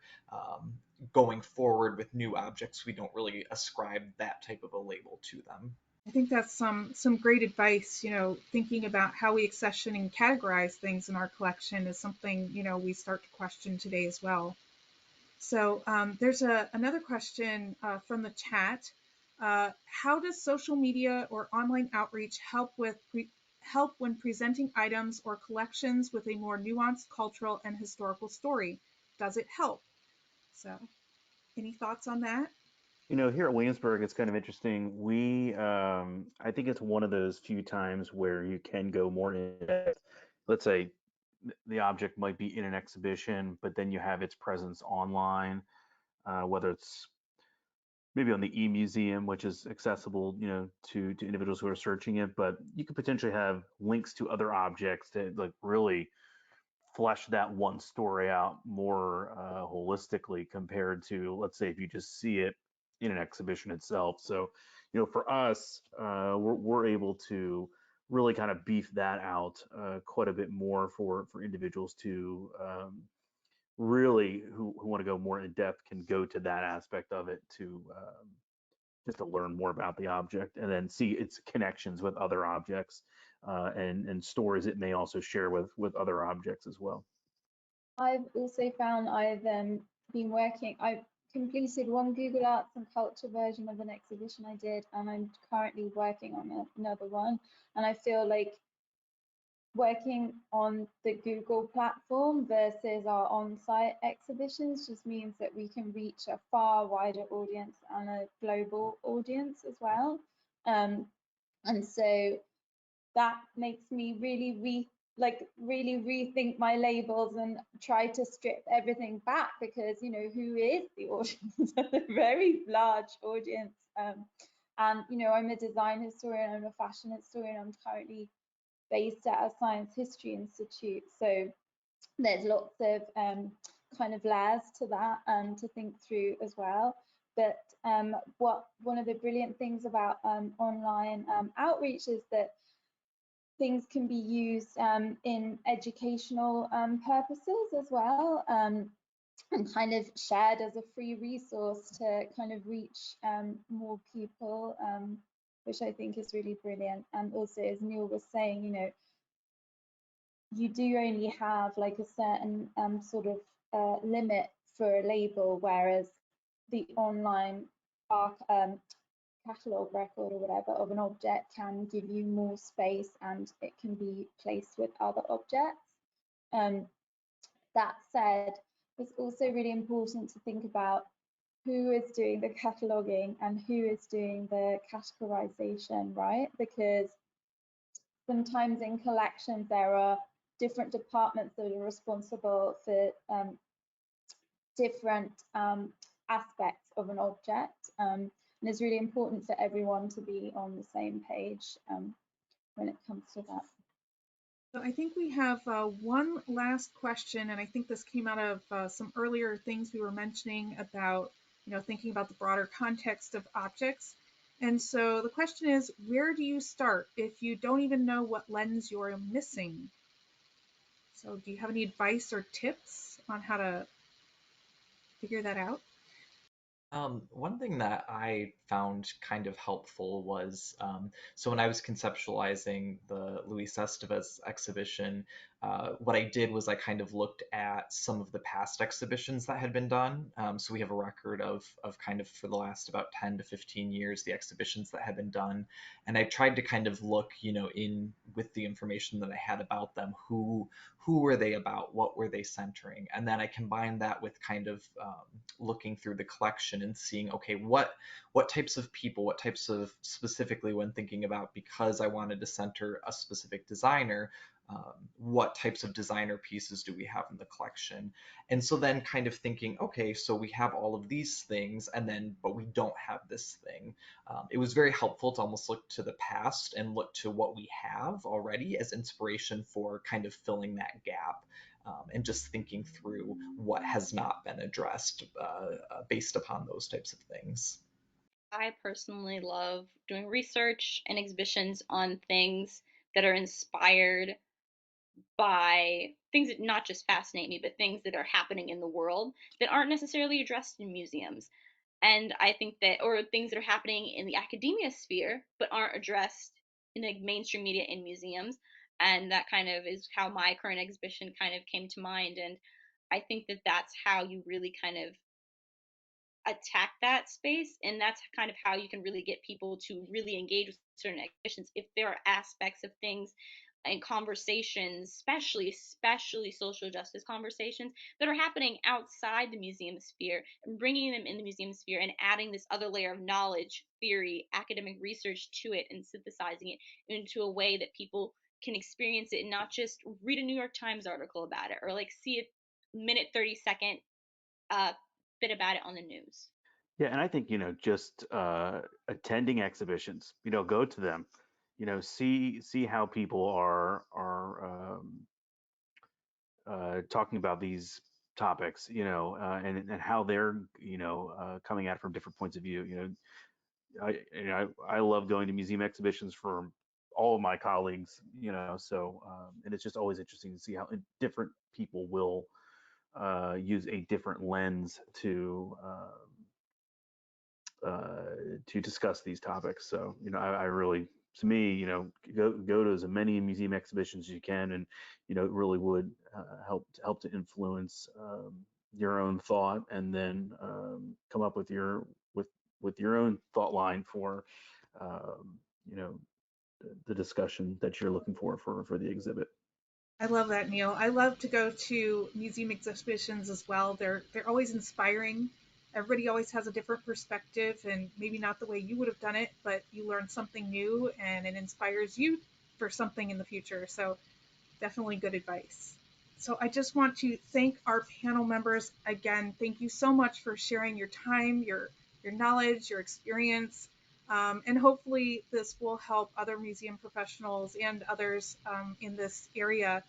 going forward with new objects, we don't really ascribe that type of a label to them. I think that's some great advice. Thinking about how we accession and categorize things in our collection is something we start to question today as well. So there's another question from the chat. How does social media or online outreach help when presenting items or collections with a more nuanced cultural and historical story? Does it help? So, any thoughts on that? Here at Williamsburg, it's kind of interesting. I think it's one of those few times where you can go more in depth. Let's say the object might be in an exhibition, but then you have its presence online, whether it's maybe on the e-museum, which is accessible, to individuals who are searching it, but you could potentially have links to other objects to like really flesh that one story out more holistically compared to, let's say, if you just see it in an exhibition itself. So, for us, we're able to really kind of beef that out quite a bit more for individuals to really who want to go more in depth can go to that aspect of it to just to learn more about the object and then see its connections with other objects and stories it may also share with other objects as well. I've also found I've completed one Google Arts and Culture version of an exhibition I did, and I'm currently working on another one. And I feel like working on the Google platform versus our on-site exhibitions just means that we can reach a far wider audience and a global audience as well. And so that makes me really rethink my labels and try to strip everything back, because who is the audience? A very large audience. And I'm a design historian, I'm a fashion historian, I'm currently based at a science history institute, so there's lots of kind of layers to that to think through as well. But one of the brilliant things about online outreach is that things can be used in educational purposes as well. and kind of shared as a free resource to kind of reach more people, which I think is really brilliant. And also, as Neil was saying, you know, you do only have like a certain sort of limit for a label, whereas the online catalogue record or whatever of an object can give you more space and it can be placed with other objects. That said, it's also really important to think about who is doing the cataloguing and who is doing the categorization, right? Because sometimes in collections there are different departments that are responsible for different aspects of an object. And it's really important for everyone to be on the same page when it comes to that. So I think we have one last question, and I think this came out of some earlier things we were mentioning about, you know, thinking about the broader context of objects. And so the question is, where do you start if you don't even know what lens you're missing? So do you have any advice or tips on how to figure that out? One thing that I found kind of helpful was so when I was conceptualizing the Luis Estevez exhibition, what I did was I kind of looked at some of the past exhibitions that had been done. So we have a record of kind of for the last about 10 to 15 years, the exhibitions that had been done. And I tried to kind of look, you know, in with the information that I had about them, who were they about, what were they centering? And then I combined that with kind of looking through the collection and seeing, okay, what types of people, what types of, specifically when thinking about, because I wanted to center a specific designer, what types of designer pieces do we have in the collection? And so then kind of thinking, okay, so we have all of these things, and then, but we don't have this thing. It was very helpful to almost look to the past and look to what we have already as inspiration for kind of filling that gap. And just thinking through what has not been addressed based upon those types of things. I personally love doing research and exhibitions on things that are inspired by things that not just fascinate me, but things that are happening in the world that aren't necessarily addressed in museums. And I think that, or things that are happening in the academia sphere, but aren't addressed in the mainstream media in museums. And that kind of is how my current exhibition kind of came to mind. And I think that that's how you really kind of attack that space, and that's kind of how you can really get people to really engage with certain exhibitions. If there are aspects of things and conversations, especially social justice conversations that are happening outside the museum sphere, and bringing them in the museum sphere and adding this other layer of knowledge, theory, academic research to it, and synthesizing it into a way that people can experience it and not just read a New York Times article about it or like see a minute 30-second bit about it on the news. Yeah, and I think, you know, just attending exhibitions, you know, go to them, you know, see how people are talking about these topics, you know, and how they're, you know, coming at it from different points of view. I love going to museum exhibitions for all of my colleagues, you know, so and it's just always interesting to see how different people will use a different lens to discuss these topics. So, you know, I really, to me, you know, go to as many museum exhibitions as you can, and you know, it really would help to influence your own thought, and then come up with your own thought line for you know, the discussion that you're looking for the exhibit. I love that, Neil. I love to go to museum exhibitions as well. They're always inspiring. Everybody always has a different perspective, and maybe not the way you would have done it, but you learn something new and it inspires you for something in the future. So definitely good advice. So I just want to thank our panel members again. Thank you so much for sharing your time, your knowledge, your experience, and hopefully this will help other museum professionals and others in this area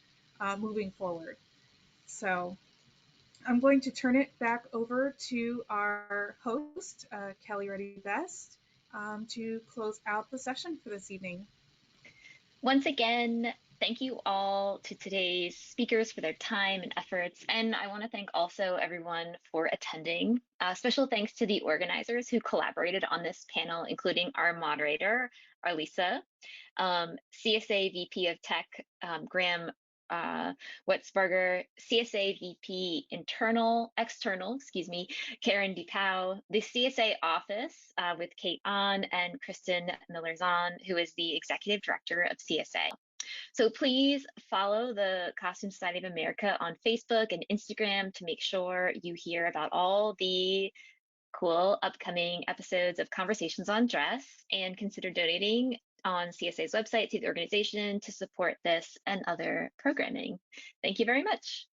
moving forward. So I'm going to turn it back over to our host, Kelly Reddy-Best, to close out the session for this evening. Once again, thank you all to today's speakers for their time and efforts. And I want to thank also everyone for attending. Special thanks to the organizers who collaborated on this panel, including our moderator, Arlesa, CSA VP of Tech, Graham Wetzberger, CSA VP External, Karen DePau, the CSA office with Kate On and Kristen Miller-Zahn, who is the Executive Director of CSA. So please follow the Costume Society of America on Facebook and Instagram to make sure you hear about all the cool upcoming episodes of Conversations on Dress, and consider donating on CSA's website to the organization to support this and other programming. Thank you very much.